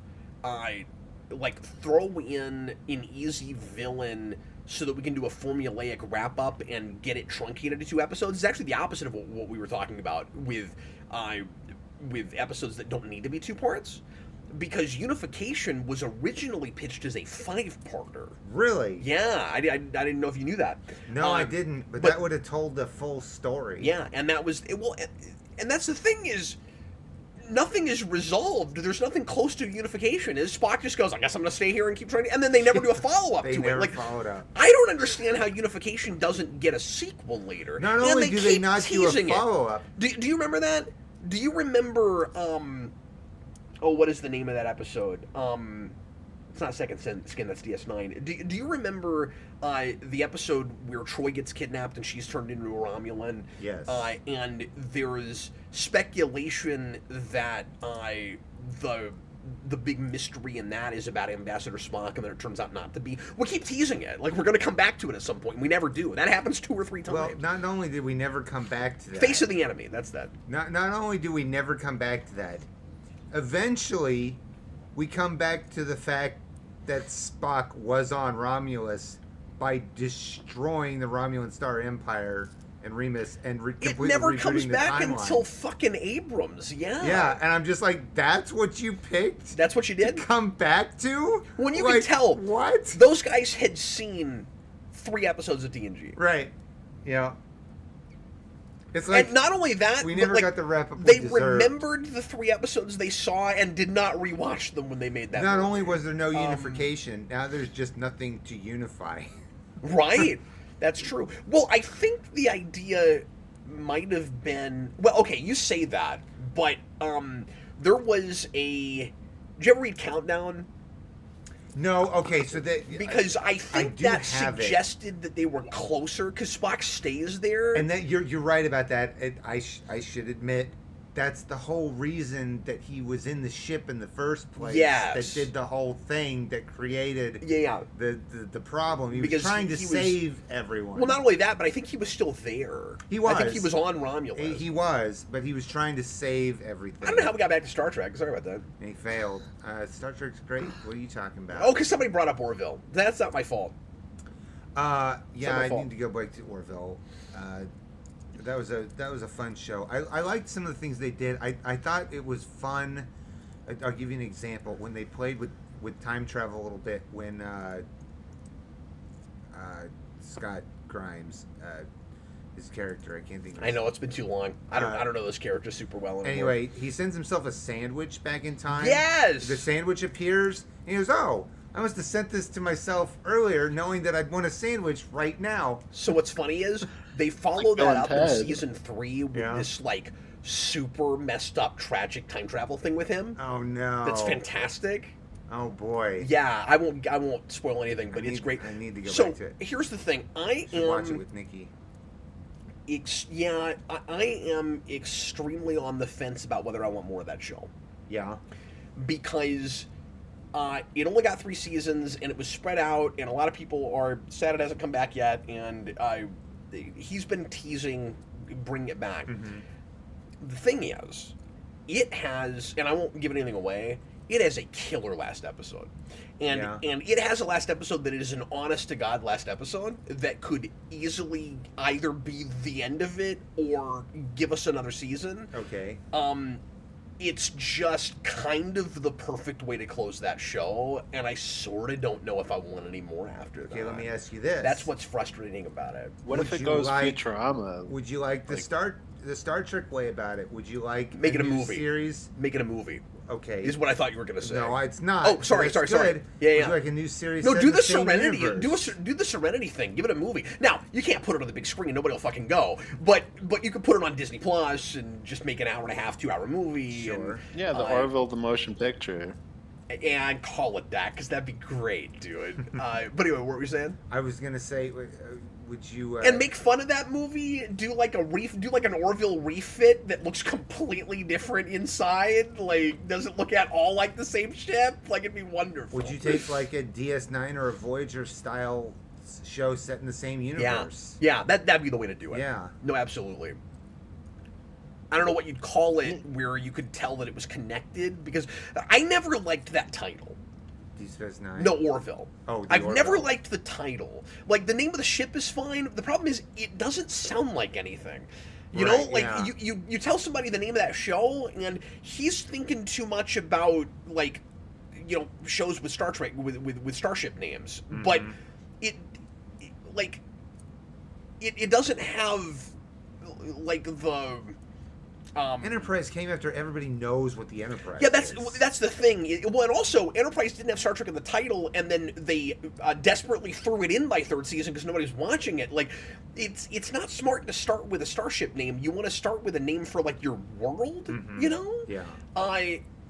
like throw in an easy villain so that we can do a formulaic wrap up and get it truncated to 2 episodes. It's actually the opposite of what we were talking about with episodes that don't need to be 2 parts. Because Unification was originally pitched as a 5-parter. Really? Yeah, I didn't know if you knew that. No, I didn't. But that would have told the full story. Yeah, and that was and that's the thing is, nothing is resolved. There's nothing close to Unification. Spock just goes, I guess I'm going to stay here and keep trying, and then they never do a follow up to never it. Like followed up. I don't understand how Unification doesn't get a sequel later. Not only do they not do a follow up. Do you remember that? Do you remember? What is the name of that episode? It's not Second Skin, that's DS9. Do you remember the episode where Troy gets kidnapped and she's turned into a Romulan? Yes. And there's speculation that the big mystery in that is about Ambassador Spock, and then it turns out not to be. We keep teasing it. Like, we're going to come back to it at some point. We never do. That happens 2 or 3 times. Well, not only did we never come back to that. Face of the Enemy, that's that. Not only do we never come back to that, eventually we come back to the fact that Spock was on Romulus by destroying the Romulan Star Empire and Remus and completely it never comes back timeline. Until fucking Abrams. Yeah, and I'm just like, that's what you picked? That's what you did? To come back to? When you can tell, what? Those guys had seen 3 episodes of TNG. Right. Yeah. It's like, and not only that, we never got the wrap up. They remembered the 3 episodes they saw and did not rewatch them when they made that. Not movie. only was there no unification, now there's just nothing to unify. Right. That's true. Well, I think the idea might have been... Well, okay, you say that, but there was a... Did you ever read Countdown? No, okay, so that... Because I think that suggested that they were closer, because Spock stays there. And that you're right about that. I should admit, that's the whole reason that he was in the ship in the first place. Yes. That did the whole thing that created the problem. He was trying to save everyone. Well, not only that, but I think he was still there. He was. I think he was on Romulus. He was, but he was trying to save everything. I don't know how we got back to Star Trek. Sorry about that. And he failed. Star Trek's great. What are you talking about? Oh, because somebody brought up Orville. That's not my fault. I need to go back to Orville. That was a fun show. I liked some of the things they did. I thought it was fun. I'll give you an example. When they played with time travel a little bit, when Scott Grimes his character. I can't think of I know, it's been too long. I don't know those characters super well anymore. Anyway, he sends himself a sandwich back in time. Yes! The sandwich appears, and he goes, oh, I must have sent this to myself earlier, knowing that I'd want a sandwich right now. So what's funny is, they follow that up in season 3 with this, like, super messed up, tragic time travel thing with him. Oh, no. That's fantastic. Oh, boy. Yeah, I won't spoil anything, but it's great. I need to go so, back to it. Here's the thing. I watch it with Nikki. I am extremely on the fence about whether I want more of that show. Yeah. Because it only got 3 seasons, and it was spread out, and a lot of people are sad it hasn't come back yet, and he's been teasing bringing it back. Mm-hmm. The thing is, it has, and I won't give anything away, it has a killer last episode. And it has a last episode that is an honest-to-God last episode that could easily either be the end of it or give us another season. Okay. It's just kind of the perfect way to close that show, and I sort of don't know if I want any more after that. Okay, let me ask you this. That's what's frustrating about it. What if it goes Futurama? Would you like the Star Trek way about it? Would you like make it a movie series? Make it a movie. Okay. Is what I thought you were going to say. No, it's not. Oh, sorry. Yeah, Would you like a new series? No, set do in the same Serenity. universe? Do the Serenity thing. Give it a movie. Now, you can't put it on the big screen. Nobody will fucking go. But you could put it on Disney Plus and just make an hour and a half, 2-hour movie. Sure. Yeah, the Orville the motion picture. And call it that, because that'd be great, dude. But anyway, what were you saying? I was gonna say, would you and make fun of that movie? Do like an Orville refit that looks completely different inside? Like, does it look at all like the same ship? Like, it'd be wonderful. Would you take like a DS9 or a Voyager style show set in the same universe? Yeah, that'd be the way to do it. Yeah. No, absolutely. I don't know what you'd call it where you could tell that it was connected, because I never liked that title. Deep Space Nine? No, Orville. Oh, I've Orville. never liked the title. Like, the name of the ship is fine. The problem is it doesn't sound like anything. You know, like, you tell somebody the name of that show, and he's thinking too much about, like, you know, shows with Star Trek, with starship names. Mm-hmm. But it doesn't have, like, the... Enterprise came after everybody knows what the Enterprise is. That's the thing. And also, Enterprise didn't have Star Trek in the title, and then they desperately threw it in by 3rd season because nobody's watching it. Like, it's not smart to start with a starship name. You want to start with a name for, like, your world, you know? Yeah.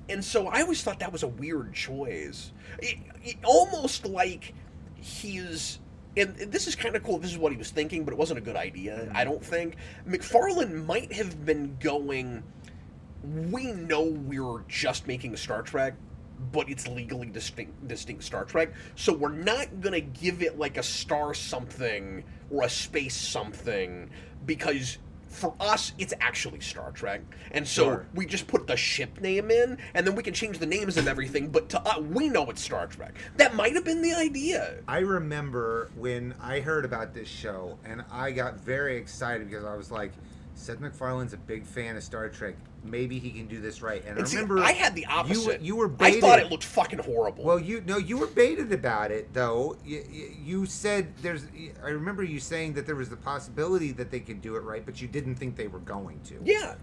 And so I always thought that was a weird choice. It almost like he's... And this is kind of cool. This is what he was thinking, but it wasn't a good idea, I don't think. McFarlane might have been going, we know we're just making a Star Trek, but it's legally distinct Star Trek, so we're not going to give it like a star something or a space something, because... for us, it's actually Star Trek. And so we just put the ship name in, and then we can change the names of everything, but to us, we know it's Star Trek. That might have been the idea. I remember when I heard about this show, and I got very excited because I was like, Seth MacFarlane's a big fan of Star Trek. Maybe he can do this right. And I remember I had the opposite. You were baited. I thought it looked fucking horrible. Well, you were baited about it though. You said I remember you saying that there was the possibility that they could do it right, but you didn't think they were going to. Yeah.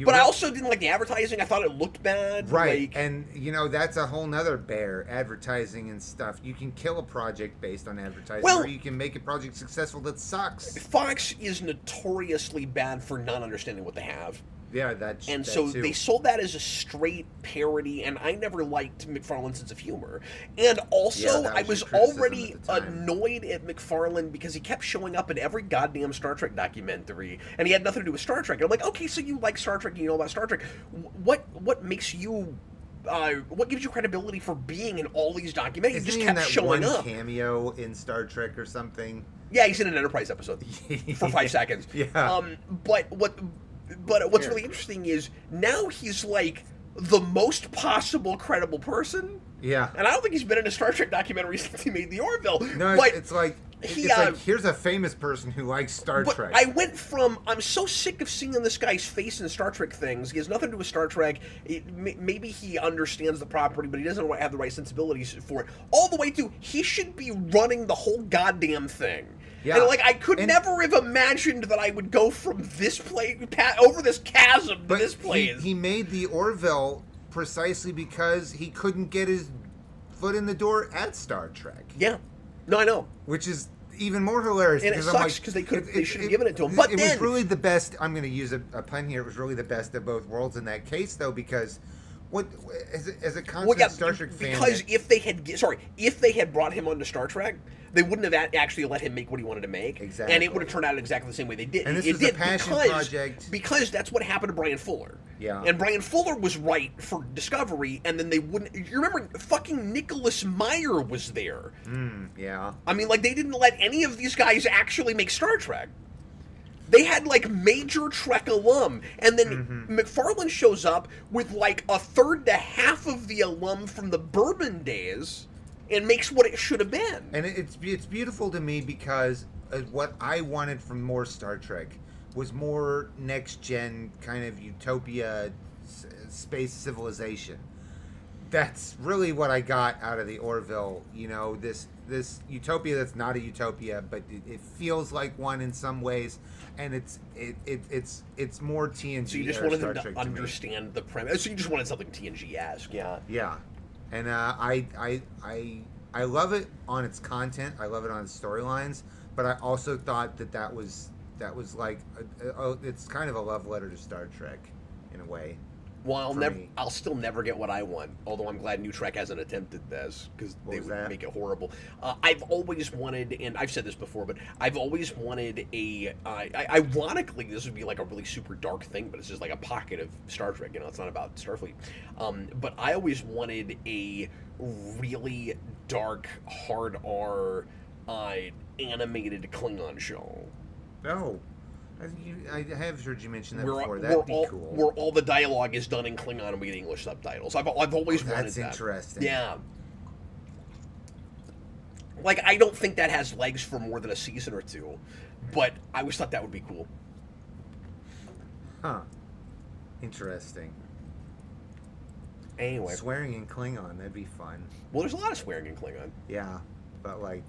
But I also didn't like the advertising. I thought it looked bad. Right. And that's a whole nother bear, advertising and stuff. You can kill a project based on advertising, or you can make a project successful that sucks. Fox is notoriously bad for not understanding what they have. Yeah, they sold that as a straight parody, and I never liked McFarlane's sense of humor. And also, I was already annoyed at McFarlane because he kept showing up in every goddamn Star Trek documentary, and he had nothing to do with Star Trek. And I'm like, okay, so you like Star Trek, and you know about Star Trek. What makes you... what gives you credibility for being in all these documentaries? He just kept showing up. Cameo in Star Trek or something? Yeah, he's in an Enterprise episode for 5 seconds. Yeah. But what's really interesting is now he's like the most possible credible person. Yeah. And I don't think he's been in a Star Trek documentary since he made the Orville. No, it's like here's a famous person who likes Star Trek. I went from, I'm so sick of seeing this guy's face in Star Trek things. He has nothing to do with Star Trek. Maybe he understands the property, but he doesn't have the right sensibilities for it. All the way to, he should be running the whole goddamn thing. Yeah. And like I could never have imagined that I would go from this place over this chasm to this place. He made the Orville precisely because he couldn't get his foot in the door at Star Trek. Yeah. No, I know. Which is even more hilarious. And it sucks because they should have given it to him. But it was really the best. I'm going to use a pun here. It was really the best of both worlds in that case, though, because as a constant Star Trek fan, because if they had brought him onto Star Trek, they wouldn't have actually let him make what he wanted to make. Exactly. And it would have turned out exactly the same way they did. And this was a passion project. Because that's what happened to Brian Fuller. Yeah. And Brian Fuller was right for Discovery, and then they wouldn't. You remember, fucking Nicholas Meyer was there. Yeah. I mean, like, they didn't let any of these guys actually make Star Trek. They had, like, major Trek alum, and then McFarlane shows up with, like, a third to half of the alum from the Bourbon days and makes what it should have been. And it's beautiful to me because what I wanted from more Star Trek was more next-gen kind of utopia space civilization. That's really what I got out of the Orville, you know, this utopia that's not a utopia, but it feels like one in some ways, and it's more TNG. So you just wanted them to understand the premise. So you just wanted something TNG-esque, yeah. Yeah, and I love it on its content. I love it on its storylines, but I also thought that was like it's kind of a love letter to Star Trek in a way. Well, I'll still never get what I want. Although I'm glad New Trek hasn't attempted this because they would make it horrible. I've always wanted, and I've said this before, but I've always wanted ironically, this would be like a really super dark thing, but it's just like a pocket of Star Trek. You know, it's not about Starfleet. But I always wanted a really dark, hard R, animated Klingon show. No. I have heard you mention that before. That'd be cool. Where all the dialogue is done in Klingon and we get English subtitles. I've always wanted that. That's interesting. Yeah. Like, I don't think that has legs for more than a season or two, but I always thought that would be cool. Huh. Interesting. Anyway. Swearing in Klingon, that'd be fun. Well, there's a lot of swearing in Klingon. Yeah, but like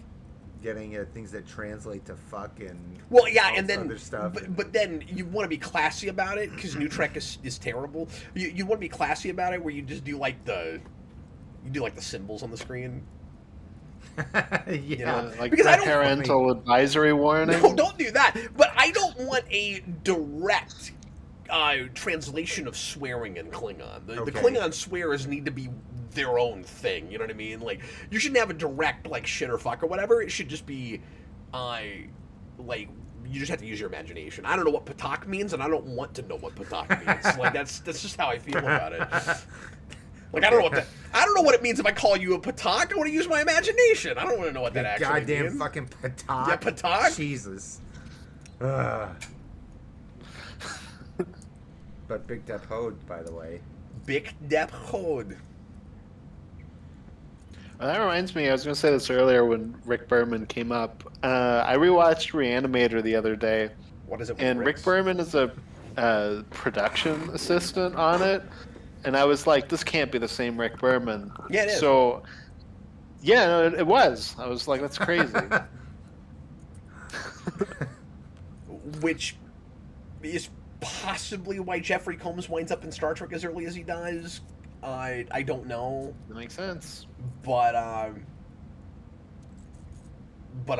getting things that translate to fuck and and then other stuff. But then you want to be classy about it because New Trek is terrible. You want to be classy about it where you just do like the symbols on the screen. Yeah, you know, like because parental advisory warning. No, don't do that. But I don't want a direct translation of swearing in Klingon. The Klingon swears need to be their own thing. You know what I mean? Like, you shouldn't have a direct like shit or fuck or whatever. It should just be like you just have to use your imagination. I don't know what patak means, and I don't want to know what patak means. Like that's just how I feel about it. Like I don't know what it means if I call you a patak. I want to use my imagination. I don't want to know what that actually means. Goddamn fucking patak. Yeah, patak. Jesus. But Big Dep Hode, by the way. Big Dep Hode. Well, that reminds me, I was going to say this earlier when Rick Berman came up. I rewatched Reanimator the other day. What is it? And Rick Berman is a production assistant on it. And I was like, this can't be the same Rick Berman. Yeah, it is. So, yeah, no, it was. I was like, that's crazy. Which is possibly why Jeffrey Combs winds up in Star Trek as early as he does. I don't know. That makes sense. But I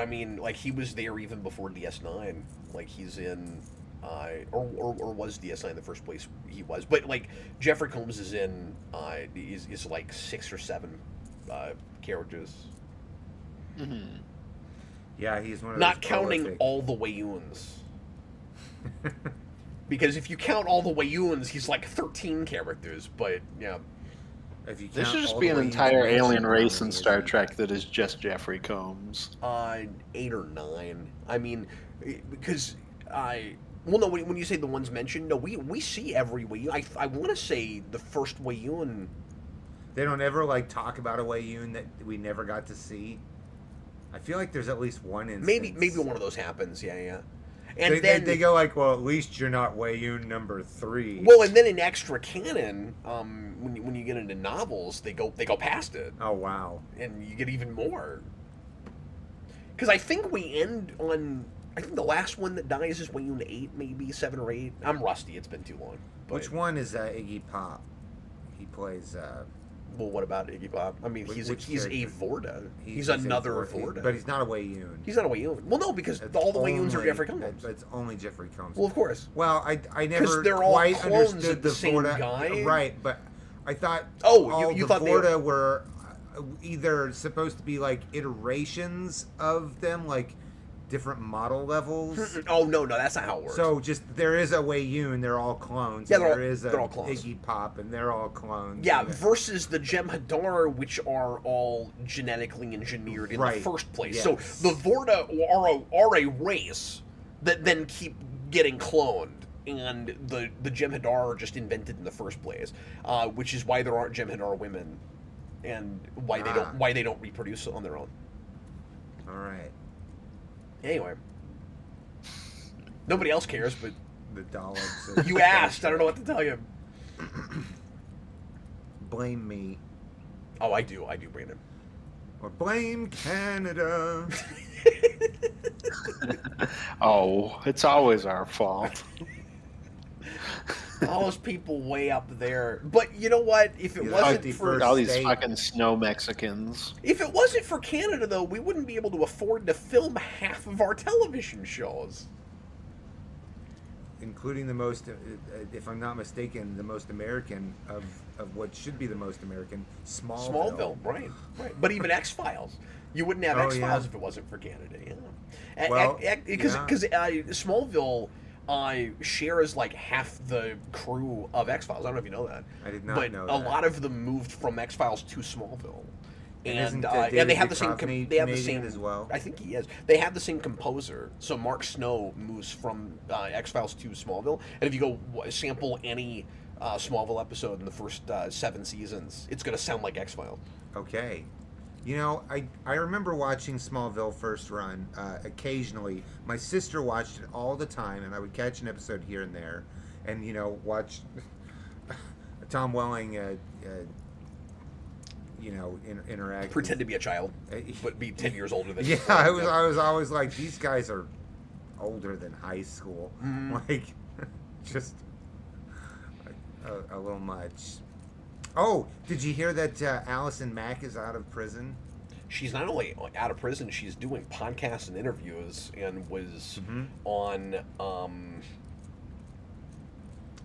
mean, like, he was there even before DS9. Like, he's in, or was DS9 in the first place? He was. But, like, Jeffrey Combs is in, is like 6 or 7 characters. Mm-hmm. Yeah, he's one of Not those counting prolific. all the Wayuns. Because if you count all the Wayuns, he's like 13 characters, but, yeah. If you There count should just all be the an way entire you alien mentioned race in Berman, Star Trek that is just Jeffrey Combs. 8 or 9. I mean, because well, no, when you say the ones mentioned, no, we see every Wayun. I want to say the first Wayun. They don't ever, like, talk about a Wayun that we never got to see. I feel like there's at least one instance. Maybe one of those happens, yeah. And then they go like, well, at least you're not Wayun number 3. Well, and then in extra canon, when you get into novels, they go past it. Oh wow! And you get even more. Because I think we end on. I think the last one that dies is Wayne 8, maybe 7 or 8. I'm rusty. It's been too long. But, Which one is Iggy Pop? He plays. Well, what about Iggy Pop? I mean, he's a Vorta. He's another Vorta. But he's not a Wayun. He's not a Wayun. Well, no, because all the Wayuns are Jeffrey Combs. It's only Jeffrey Combs. Well, of course. Well, I never they're all quite clones understood of the same Vorta. guy. Right, but I thought you thought Vorta were either supposed to be like iterations of them, like different model levels. Oh no, that's not how it works. So just there is a Wayun, they're all clones. Yeah, there is they're all clones. Iggy Pop, and they're all clones. Yeah, versus the Jem'Hadar, which are all genetically engineered in the first place. Yes. So the Vorta are a race that then keep getting cloned, and the Jem'Hadar are just invented in the first place, which is why there aren't Jem'Hadar women, and why they don't reproduce on their own. All right. Anyway, nobody else cares, but the dollops. You asked. I don't know what to tell you. Blame me. Oh, I do, Brandon. Or blame Canada. Oh, it's always our fault. All those people way up there. But you know what? If it wasn't for all these fucking snow Mexicans. If it wasn't for Canada, though, we wouldn't be able to afford to film half of our television shows. Including the most, if I'm not mistaken, the most American of what should be the most American, Smallville. Right. But even X-Files. You wouldn't have X-Files if it wasn't for Canada. Yeah. Well, because Smallville shares like half the crew of X-Files. I don't know if you know that. I did not know that. But a lot of them moved from X-Files to Smallville. And they have the same. They have the same as well. I think he is. They have the same composer. So Mark Snow moves from X-Files to Smallville. And if you go sample any Smallville episode in the first 7 seasons, it's going to sound like X-Files. Okay. You know, I remember watching Smallville first run occasionally. My sister watched it all the time, and I would catch an episode here and there, and watch Tom Welling, interact. Pretend to be a child, but be 10 years older than. Yeah, I was always like, these guys are older than high school, like just a little much. Oh, did you hear that Allison Mack is out of prison? She's not only out of prison, she's doing podcasts and interviews, and was on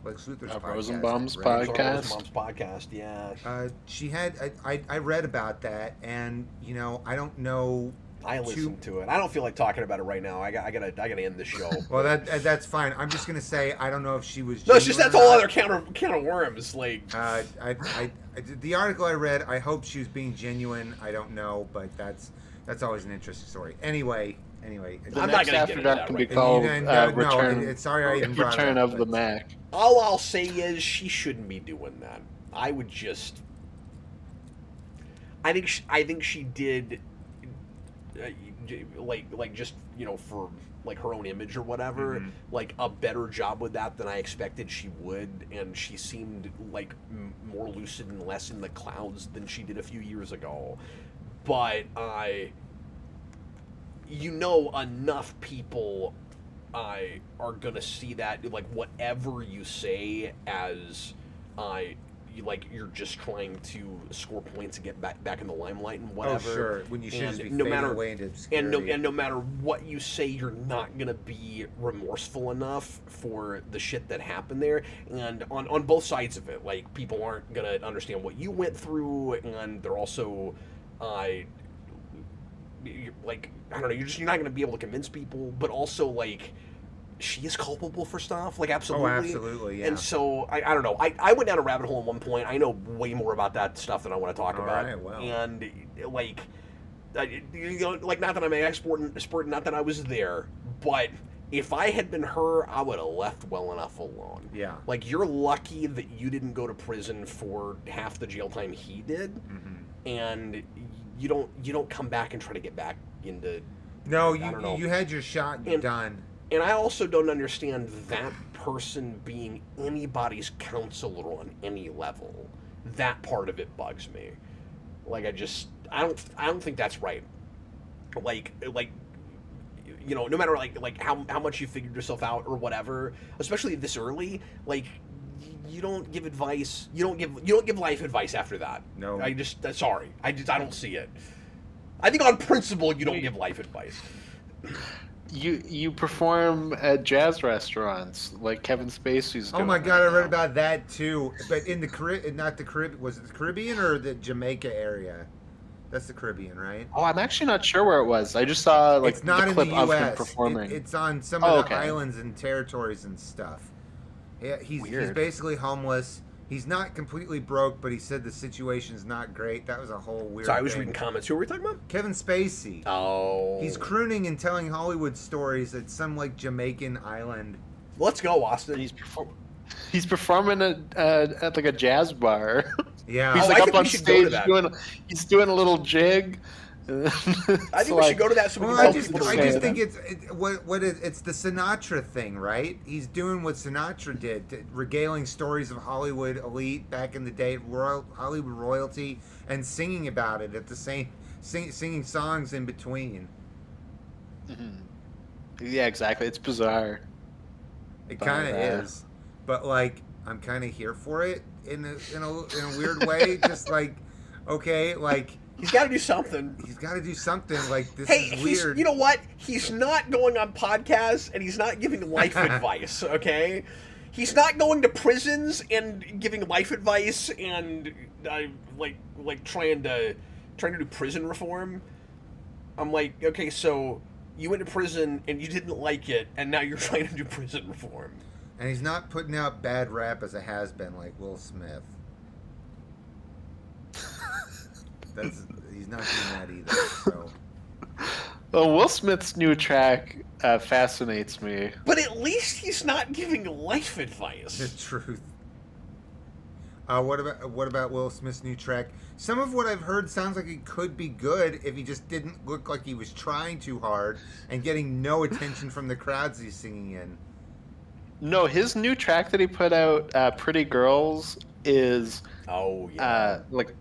Lex Luthor's podcast. Rosenbaum's podcast. Rosenbaum's podcast, yeah. She had. I read about that, and I don't know. I listened to it. I don't feel like talking about it right now. I gotta end the show. Well, that's fine. I'm just gonna say I don't know if she was. No, it's just that's a whole other can of worms. Like, the article I read, I hope she was being genuine. I don't know, but that's always an interesting story. Anyway. The next after that can be called Return. Sorry, I even brought Return it up, of the Mac. All I'll say is she shouldn't be doing that. I would just. I think she did. Like just for like her own image or whatever, like a better job with that than I expected she would, and she seemed like more lucid and less in the clouds than she did a few years ago. But enough people are gonna see that, like, whatever you say as you're just trying to score points and get back in the limelight and whatever. Oh, sure. When you should just be fading away into obscurity. And no matter what you say, you're not gonna be remorseful enough for the shit that happened there. And on both sides of it, like, people aren't gonna understand what you went through, and they're also like, I don't know, you're not gonna be able to convince people, but also, like, she is culpable for stuff, like, absolutely. Oh, absolutely, yeah. And so I don't know. I went down a rabbit hole at one point. I know way more about that stuff than I want to talk about. Right, well. And like, like, not that I'm an expert, not that I was there, but if I had been her, I would have left well enough alone. Yeah. Like, you're lucky that you didn't go to prison for half the jail time he did, and you don't come back and try to get back into. No, you had your shot. You're done. And I also don't understand that person being anybody's counselor on any level. That part of it bugs me. Like, I don't think that's right. Like no matter like how much you figured yourself out or whatever, especially this early, like you don't give advice. You don't give life advice after that. No. Sorry. I don't see it. I think on principle you don't give life advice. You perform at jazz restaurants like Kevin Spacey's doing. Oh my God, right I read now. about that too. But in the Caribbean, was it the Caribbean or the Jamaica area? That's the Caribbean, right? Oh, I'm actually not sure where it was. I just saw like It's not the in clip the of him U.S. performing. It's on some of the okay. islands and territories and stuff. Yeah, he's Weird. basically homeless. He's not completely broke, but he said the situation's not great. That was a whole weird Sorry, I was thing. reading comments. Who were we talking about? Kevin Spacey. Oh. He's crooning and telling Hollywood stories at some like Jamaican island. Let's go, Austin. He's performing at like a jazz bar. Yeah. He's Oh, like I up think we on should go to stage that. he's doing a little jig. I think we should go to that so we Well, can I tell just people to think say it's the Sinatra thing, right? He's doing what Sinatra did, regaling stories of Hollywood elite back in the day, Hollywood royalty, and singing about it at the same, singing songs in between. Mm-hmm. Yeah, exactly. It's bizarre. It kind of is, but like I'm kind of here for it in a weird way. Just like, okay, like. He's got to do something. He's got to do something. Like, this Hey, is weird. you know what? He's not going on podcasts and he's not giving life advice, okay? He's not going to prisons and giving life advice and like trying to do prison reform. I'm like, okay, so you went to prison and you didn't like it, and now you're trying to do prison reform. And he's not putting out bad rap as a has-been like Will Smith. He's not doing that either. So. Well, Will Smith's new track fascinates me. But at least he's not giving life advice. The truth. What about Will Smith's new track? Some of what I've heard sounds like it could be good if he just didn't look like he was trying too hard and getting no attention from the crowds he's singing in. No, his new track that he put out, "Pretty Girls," is like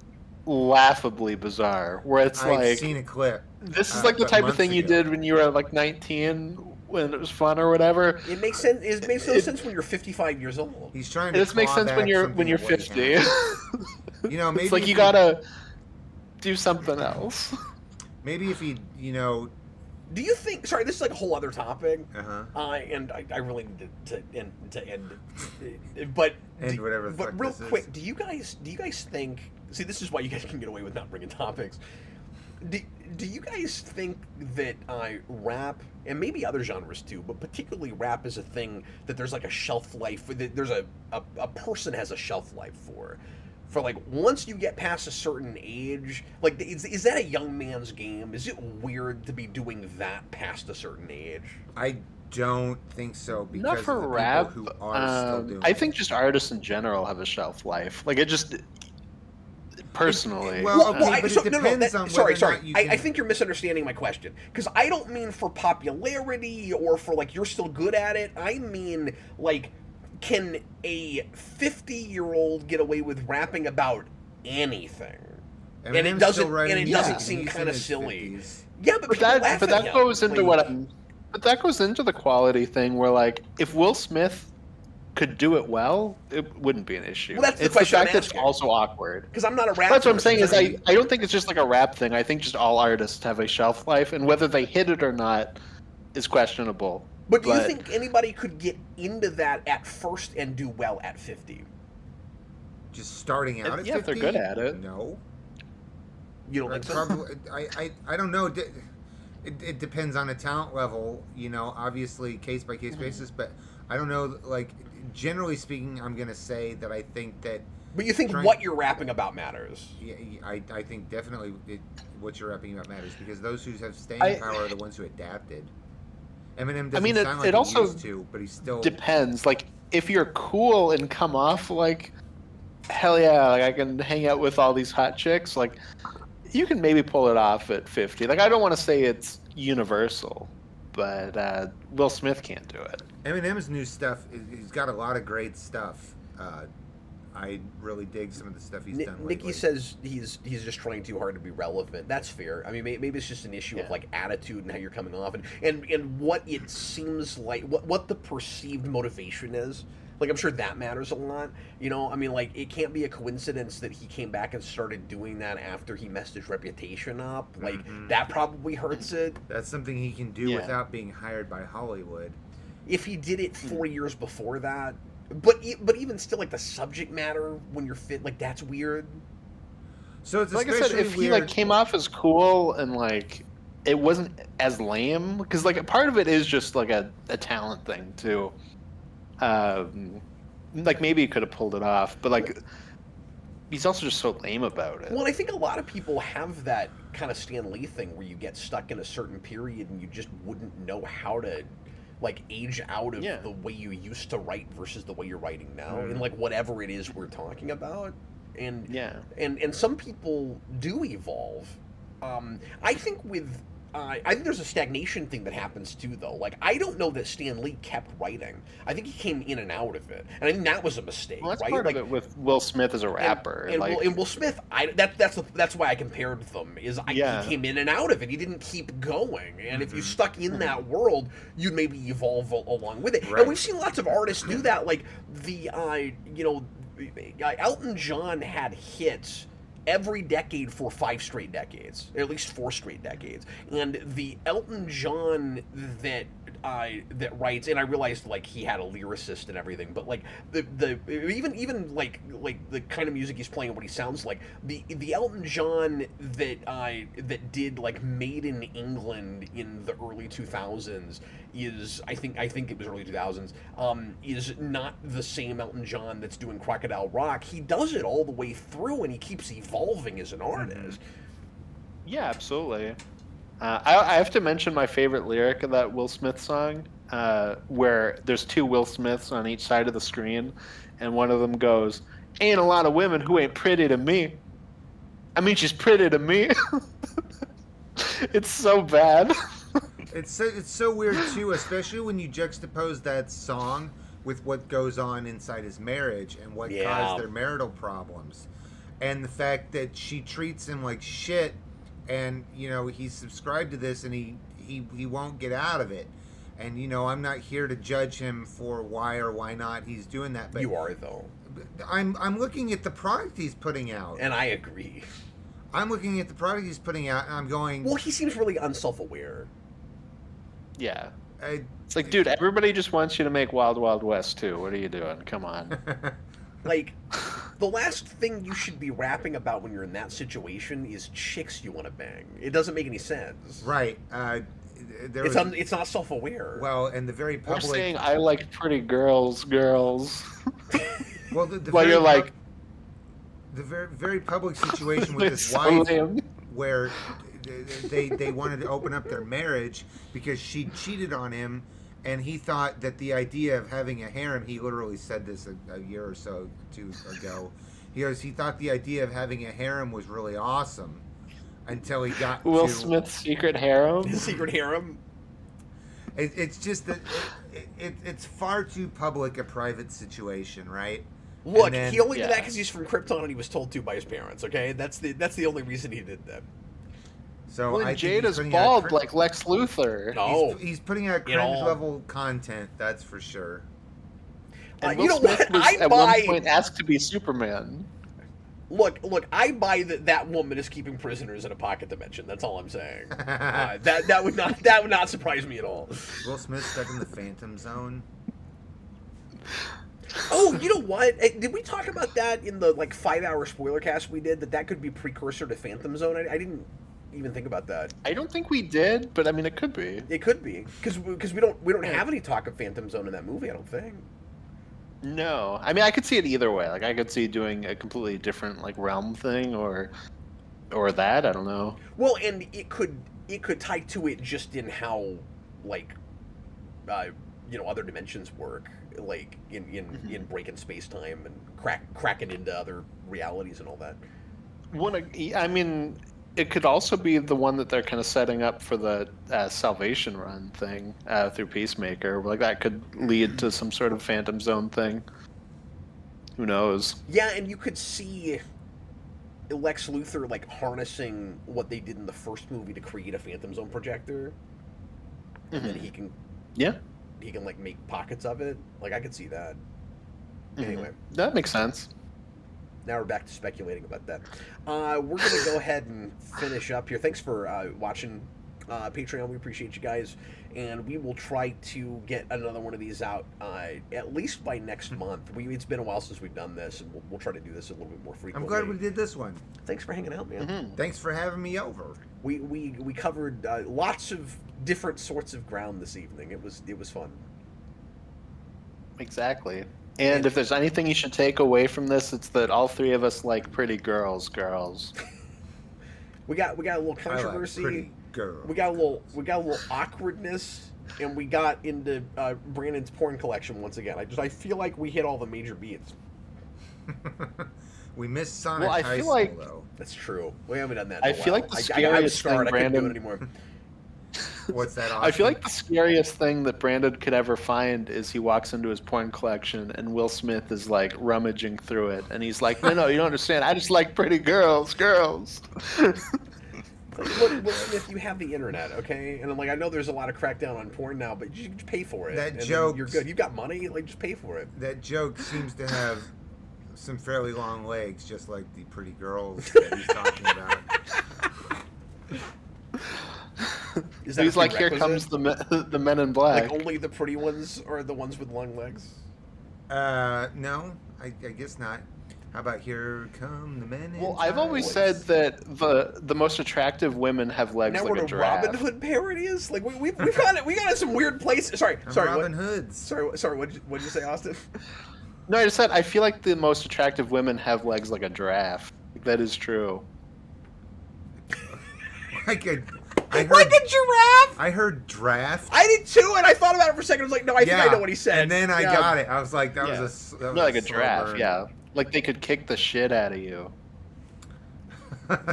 laughably bizarre. Where it's I've seen a clip. This is like the type of thing you did when you were like 19, when it was fun or whatever. It makes sense. It makes no sense when you're 55 years old. He's trying to. This makes sense when you're 50. You know, maybe it's like you gotta do something else. Maybe if he, Do you think? Sorry, this is like a whole other topic. Uh-huh. I really need to end. But whatever. But real quick, do you guys think? See, this is why you guys can get away with not bringing topics. Do you guys think that rap, and maybe other genres too, but particularly rap is a thing that there's like a shelf life, that there's a person has a shelf life for like once you get past a certain age, like is that a young man's game? Is it weird to be doing that past a certain age? I don't think so, because Not for of the rap. people who are still doing I think just artists in general have a shelf life. Like it just personally. Well, okay, but it depends on whether or not you can... I think you're misunderstanding my question, because I don't mean for popularity or for like you're still good at it. I mean like, can a 50-year-old get away with rapping about anything? And it doesn't seem kind of silly. 50s. Yeah, but that goes into But that goes into the quality thing where, like, if Will Smith could do it well, it wouldn't be an issue. Well, that's the it's question the fact I'm that it's asking. also awkward. Because I'm not a rapper. That's what I'm saying is I don't think it's just like a rap thing. I think just all artists have a shelf life, and whether they hit it or not is questionable. But do you think anybody could get into that at first and do well at 50? Just starting out at 50? Yeah, if they're good at it. No. You don't think so? Probably, I don't know. It depends on the talent level, obviously case by case basis, but I don't know, like, generally speaking, I'm going to say that I think that... But you think what you're rapping about matters? Yeah, I think definitely what you're rapping about matters, because those who have staying power are the ones who adapted. Eminem doesn't sound like he used to, but he's still... depends. Like, if you're cool and come off like, hell yeah, like I can hang out with all these hot chicks, like, you can maybe pull it off at 50. Like, I don't want to say it's universal, but Will Smith can't do it. Eminem's new stuff, he's got a lot of great stuff. I really dig some of the stuff he's done lately. Nikki says he's just trying too hard to be relevant. That's fair. I mean, maybe it's just an issue of like attitude and how you're coming off, and what it seems like, what the perceived motivation is. Like, I'm sure that matters a lot. You know, I mean, like, it can't be a coincidence that he came back and started doing that after he messed his reputation up. Like, that probably hurts it. That's something he can do without being hired by Hollywood. If he did it 4 years before that, but even still, like, the subject matter when you're fit, like, that's weird. So it's like I said, if he like came off as cool and like it wasn't as lame, because like a part of it is just like a talent thing too. Like maybe he could have pulled it off, but like he's also just so lame about it. Well, I think a lot of people have that kind of Stan Lee thing where you get stuck in a certain period and you just wouldn't know how to like age out of the way you used to write versus the way you're writing now, and like whatever it is we're talking about. And and some people do evolve. I think with I think there's a stagnation thing that happens too, though. Like, I don't know that Stan Lee kept writing. I think he came in and out of it, and I think that was a mistake. Well, that's right? part like, of it with Will Smith as a rapper. And Will Smith, that's why I compared them. He came in and out of it. He didn't keep going, and if you stuck in that world, you'd maybe evolve along with it. Right. And we've seen lots of artists do that. Like Elton John had hits every decade for 5 straight decades, or at least 4 straight decades. And the Elton John that writes, and I realized like he had a lyricist and everything, but like the even like the kind of music he's playing and what he sounds like, the Elton John that did like Made in England in the early 2000s is I think it was early 2000s is not the same Elton John that's doing Crocodile Rock. He does it all the way through, and he keeps evolving as an artist. Yeah, absolutely. I have to mention my favorite lyric of that Will Smith song, where there's 2 Will Smiths on each side of the screen, and one of them goes, "Ain't a lot of women who ain't pretty to me. I mean, she's pretty to me." It's so bad. It's so weird too, especially when you juxtapose that song with what goes on inside his marriage and what caused their marital problems, and the fact that she treats him like shit. And, you know, he's subscribed to this and he won't get out of it. And, you know, I'm not here to judge him for why or why not he's doing that. But you are, though. I'm looking at the product he's putting out. And I agree. I'm looking at the product he's putting out and I'm going... Well, he seems really unself-aware. Yeah. It's like, dude, everybody just wants you to make Wild Wild West, too. What are you doing? Come on. Like... The last thing you should be rapping about when you're in that situation is chicks you want to bang. It doesn't make any sense. Right. It's not self-aware. Well, and the very public... We're saying, I like pretty girls. Well, the well, you're like... The very public situation with his wife, where they wanted to open up their marriage because she cheated on him, and he thought that the idea of having a harem, he literally said this a year or so ago, he thought the idea of having a harem was really awesome until he got Will Smith's secret harem? His secret harem? It's just that it's far too public a private situation, right? Look, he only did that because he's from Krypton and he was told to by his parents, okay? That's the only reason he did that. So well, Jada's bald like Lex Luthor. No, he's putting out cringe level content, that's for sure. And Will Smith was at one point asked to be Superman. Look, I buy that woman is keeping prisoners in a pocket dimension. That's all I'm saying. That would not surprise me at all. Will Smith stuck in the Phantom Zone. Oh, you know what? Did we talk about that in the 5-hour spoiler cast we did? That could be precursor to Phantom Zone. I didn't even think about that. I don't think we did, but I mean, it could be. It could be because we don't have any talk of Phantom Zone in that movie. I don't think. No, I mean, I could see it either way. Like, I could see doing a completely different realm thing, or that. I don't know. Well, and it could tie to it just in how other dimensions work, like in breaking space time and cracking into other realities and all that. I mean, it could also be the one that they're kind of setting up for the Salvation Run thing through Peacemaker. Like, that could lead to some sort of Phantom Zone thing. Who knows? Yeah, and you could see Lex Luthor like harnessing what they did in the first movie to create a Phantom Zone projector, and then he can like make pockets of it. Like I could see that. Anyway, that makes sense. Now we're back to speculating about that. We're gonna go ahead and finish up here. Thanks for watching Patreon. We appreciate you guys, and we will try to get another one of these out at least by next month. It's been a while since we've done this, and we'll try to do this a little bit more frequently. I'm glad we did this one. Thanks for hanging out, man. Thanks for having me over. We covered lots of different sorts of ground this evening. It was fun. Exactly. And if there's anything you should take away from this, it's that all three of us like pretty girls. We got a little controversy. I like pretty girls. We got a little awkwardness, and we got into Brandon's porn collection once again. I feel like we hit all the major beats. We missed Sonic I High feel School, like, though. That's true. We haven't done that. In I a feel while. like the I got a scariest start. thing, I couldn't do Brandon. it anymore. What's that, Austin? I feel like the scariest thing that Brandon could ever find is he walks into his porn collection and Will Smith is like rummaging through it, and he's like, "No, you don't understand. I just like pretty girls." Will Smith, you have the internet, okay? And I'm like, I know there's a lot of crackdown on porn now, but you just pay for it. That joke. You're good. You got money, like just pay for it. That joke seems to have some fairly long legs, just like the pretty girls that he's talking about. Is that He's like, here comes the men in black. Like only the pretty ones are the ones with long legs? No, I guess not. How about here come the men in I've always said that the most attractive women have legs now like we're a giraffe. Robin Hood parodies? Like we've got some weird places. Sorry. Robin Hoods. Sorry. What'd you say, Austin? No, I just said I feel like the most attractive women have legs like a giraffe. That is true. Like a giraffe? I heard draft. I did too, and I thought about it for a second. I was like, no, I think I know what he said. And then I got it. I was like, that was like a slow giraffe. burn. Yeah, like they could kick the shit out of you.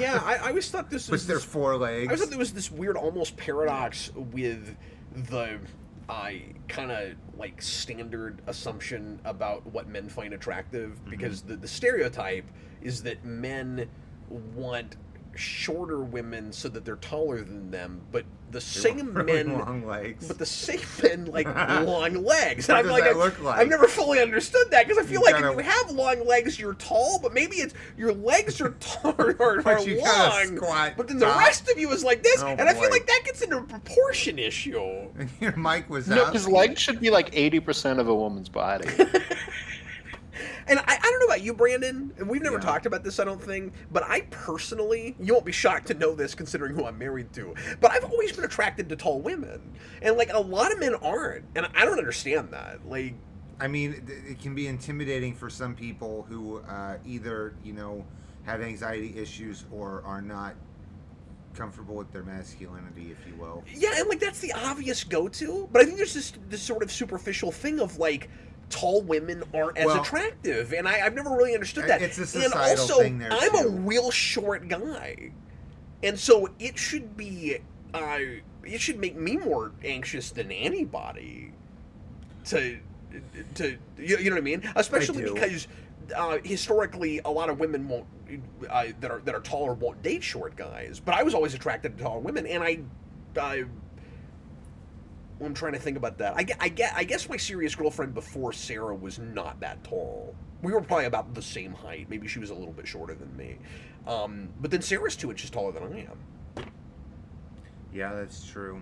Yeah, I always thought this was. With their forelegs. I always thought there was this weird, almost paradox with the kind of like standard assumption about what men find attractive, because the stereotype is that men want shorter women so that they're taller than them, but the same men long legs. But the same men like long legs. What And does that look like? I've never fully understood that, because I feel like gotta, if you have long legs, you're tall, but maybe it's your legs are are you long, gotta squat but then the top. rest of you is like this, Oh, and I feel boy. like that gets into a proportion issue. Your mic was No, out. his legs should be like 80% of a woman's body. And I don't know about you, Brandon, and we've never Yeah. talked about this, I don't think, but I personally, you won't be shocked to know this considering who I'm married to, but I've always been attracted to tall women. And, like, a lot of men aren't, and I don't understand that. Like, I mean, it can be intimidating for some people who either, have anxiety issues or are not comfortable with their masculinity, if you will. yeah, and, like, that's the obvious go-to, but I think there's this sort of superficial thing of, like, tall women aren't as attractive, and I've never really understood that. It's a and societal also, thing there, I'm too. a real short guy, and so it should be, it should make me more anxious than anybody to you know what I mean? Especially I do. because historically, a lot of women won't that are taller won't date short guys, but I was always attracted to taller women, and I'm trying to think about that. I guess my serious girlfriend before Sarah was not that tall. We were probably about the same height. Maybe she was a little bit shorter than me. But then Sarah's 2 inches taller than I am. Yeah, that's true.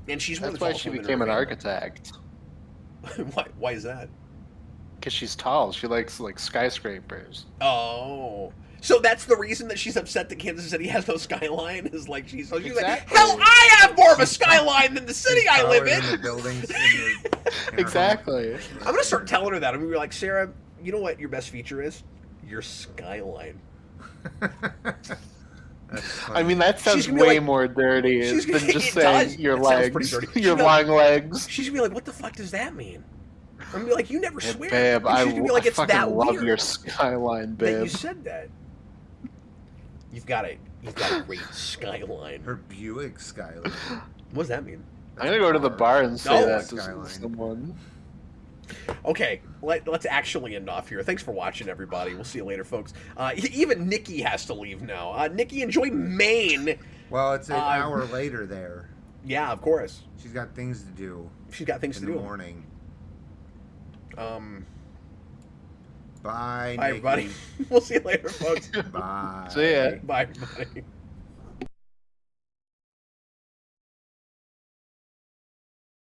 And she's one of That's the why tallest she women in became her an family. architect. Why is that? Because she's tall. She likes like skyscrapers. Oh. So that's the reason that she's upset that Kansas City has no skyline? Is like she's like, Exactly. hell, I have more of a skyline than the city I live Taller than in. the buildings in her Exactly. I'm going to start telling her that. I'm going to be like, Sarah, you know what your best feature is? Your skyline. That's funny. I mean, that She's sounds gonna be way like- more dirty she's than gonna- just it saying does. your It sounds pretty legs, dirty. your She's long legs. She's going to be like, what the fuck does that mean? I'm going to be like, you never Hey, swear. babe, And she's gonna be like, I it's fucking that love weird your skyline, that you babe. said that. You've got a great skyline. Her Buick Skyline. What does that mean? I'm gonna go to the bar and say Oh, that to Skyline. someone. Okay, let's actually end off here. Thanks for watching, everybody. We'll see you later, folks. Even Nikki has to leave now. Nikki, enjoy Maine. Well, it's an hour later there. Yeah, of course. She's got things to do. She's got things to do in the morning. Bye, Bye, Nikki. everybody. We'll see you later, folks. Bye. See ya. Bye, everybody.